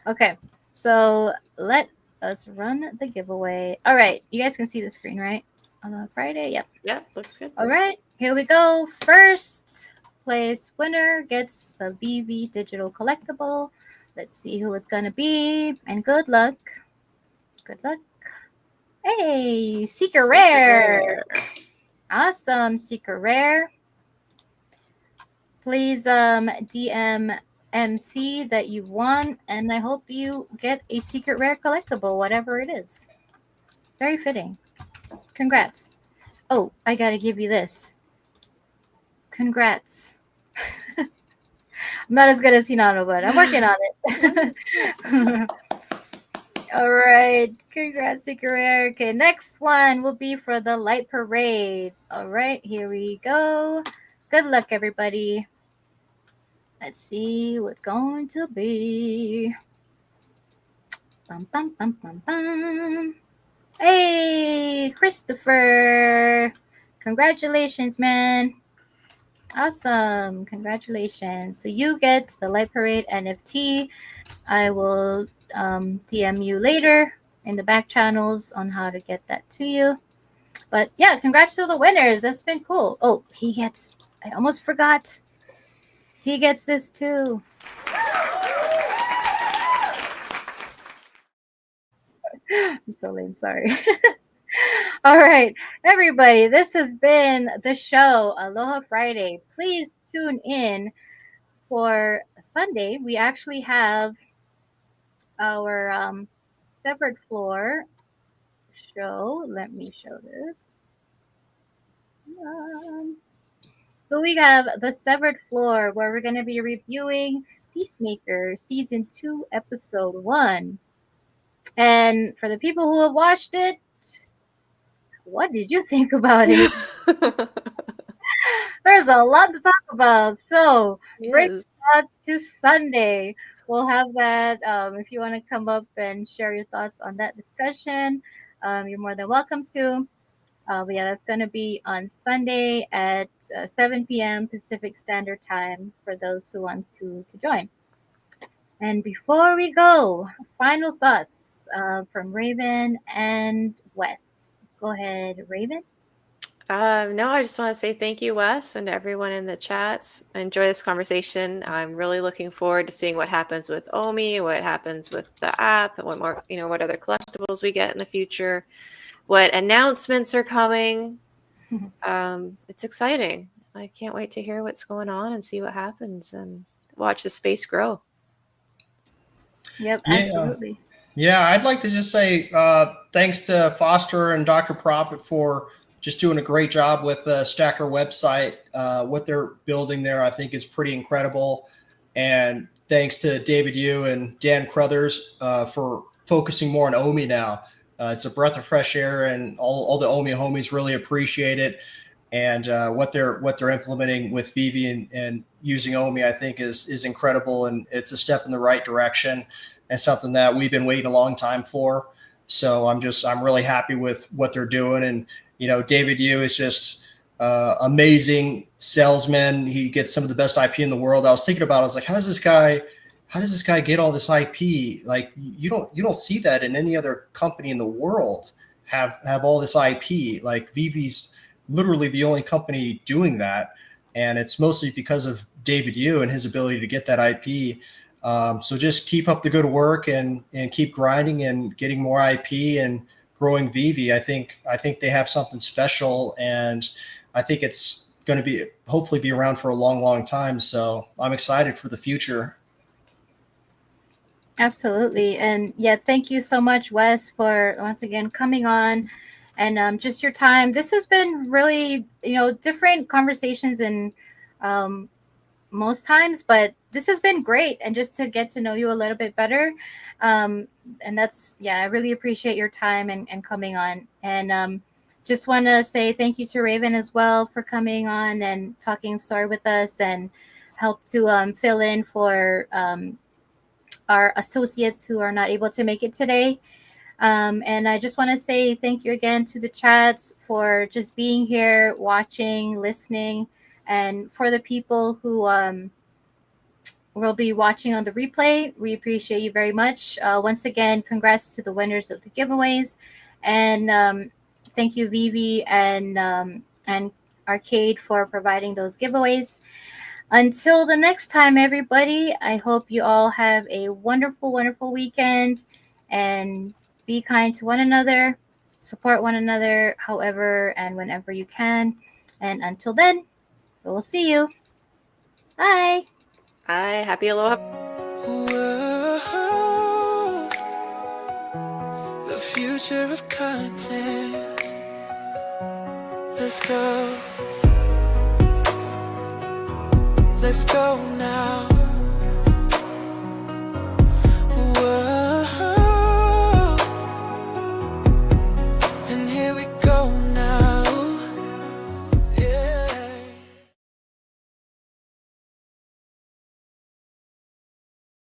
Okay, so let us run the giveaway. All right, you guys can see the screen, right? Aloha Friday, yep. Yeah, looks good. All right, here we go. First place winner gets the VeVe digital collectible. Let's see who it's gonna be, and good luck. Good luck. Hey, Secret Rare. Awesome, Secret Rare. Please DM MC that you won, and I hope you get a Secret Rare collectible, whatever it is. Very fitting. Congrats. Oh, I gotta give you this. Congrats. I'm not as good as Hinano, but I'm working on it. All right. Congrats, Secret Rare. Okay, next one will be for the light parade. All right, here we go. Good luck, everybody. Let's see what's going to be. Bum, bum, bum, bum, bum. Hey, Christopher. Congratulations, man. Awesome. Congratulations. So you get the Light Parade NFT. I will DM you later in the back channels on how to get that to you. But yeah, congrats to the winners. That's been cool. Oh, I almost forgot. He gets this too. I'm so lame, sorry. All right, everybody, this has been the show, Aloha Friday. Please tune in for Sunday. We actually have our Severed Floor show. Let me show this. So we have the Severed Floor, where we're going to be reviewing Peacemaker Season 2, Episode 1. And for the people who have watched it, what did you think about it? There's a lot to talk about. So break thoughts to Sunday. We'll have that. If you want to come up and share your thoughts on that discussion, you're more than welcome to. But yeah, that's going to be on Sunday at 7 p.m. Pacific Standard Time for those who want to join. And before we go, final thoughts from Raven and Wes. Go ahead, Raven. No, I just want to say thank you, Wes, and everyone in the chats. I enjoy this conversation. I'm really looking forward to seeing what happens with Omi, what happens with the app, and what more, what other collectibles we get in the future, what announcements are coming. It's exciting. I can't wait to hear what's going on and see what happens and watch the space grow. Yep, absolutely. Yeah, I'd like to just say thanks to Foster and Dr. Profit for just doing a great job with the Stacker website. What they're building there, I think, is pretty incredible. And thanks to David Yu and Dan Crothers for focusing more on OMI now. It's a breath of fresh air, and all the OMI homies really appreciate it. And what they're implementing with VeVe and using OMI, I think, is incredible, and it's a step in the right direction and something that we've been waiting a long time for. So I'm really happy with what they're doing. And David Yu is just amazing salesman. He gets some of the best IP in the world. I was thinking about it, I was like, how does this guy get all this IP? Like you don't see that in any other company in the world have all this IP. Like VeVe's literally the only company doing that, and it's mostly because of David Yu and his ability to get that IP. So just keep up the good work and keep grinding and getting more IP and growing VeVe. I think they have something special, and I think it's going to hopefully be around for a long, long time. So I'm excited for the future. Absolutely. And yeah, thank you so much, Wes, for once again coming on and just your time. This has been really, different conversations and most times, but this has been great. And just to get to know you a little bit better. And that's, I really appreciate your time and coming on. And just want to say thank you to Raven as well for coming on and talking story with us and help to fill in for our associates who are not able to make it today. And I just want to say thank you again to the chats for just being here, watching, listening, and for the people who will be watching on the replay. We appreciate you very much. Once again, congrats to the winners of the giveaways. And thank you, VeVe and Arcade for providing those giveaways. Until the next time, everybody, I hope you all have a wonderful, wonderful weekend and be kind to one another, support one another however and whenever you can. And until then, we'll see you. Bye. Bye. Happy Aloha. Whoa, the future of content. Let's go. Let's go now.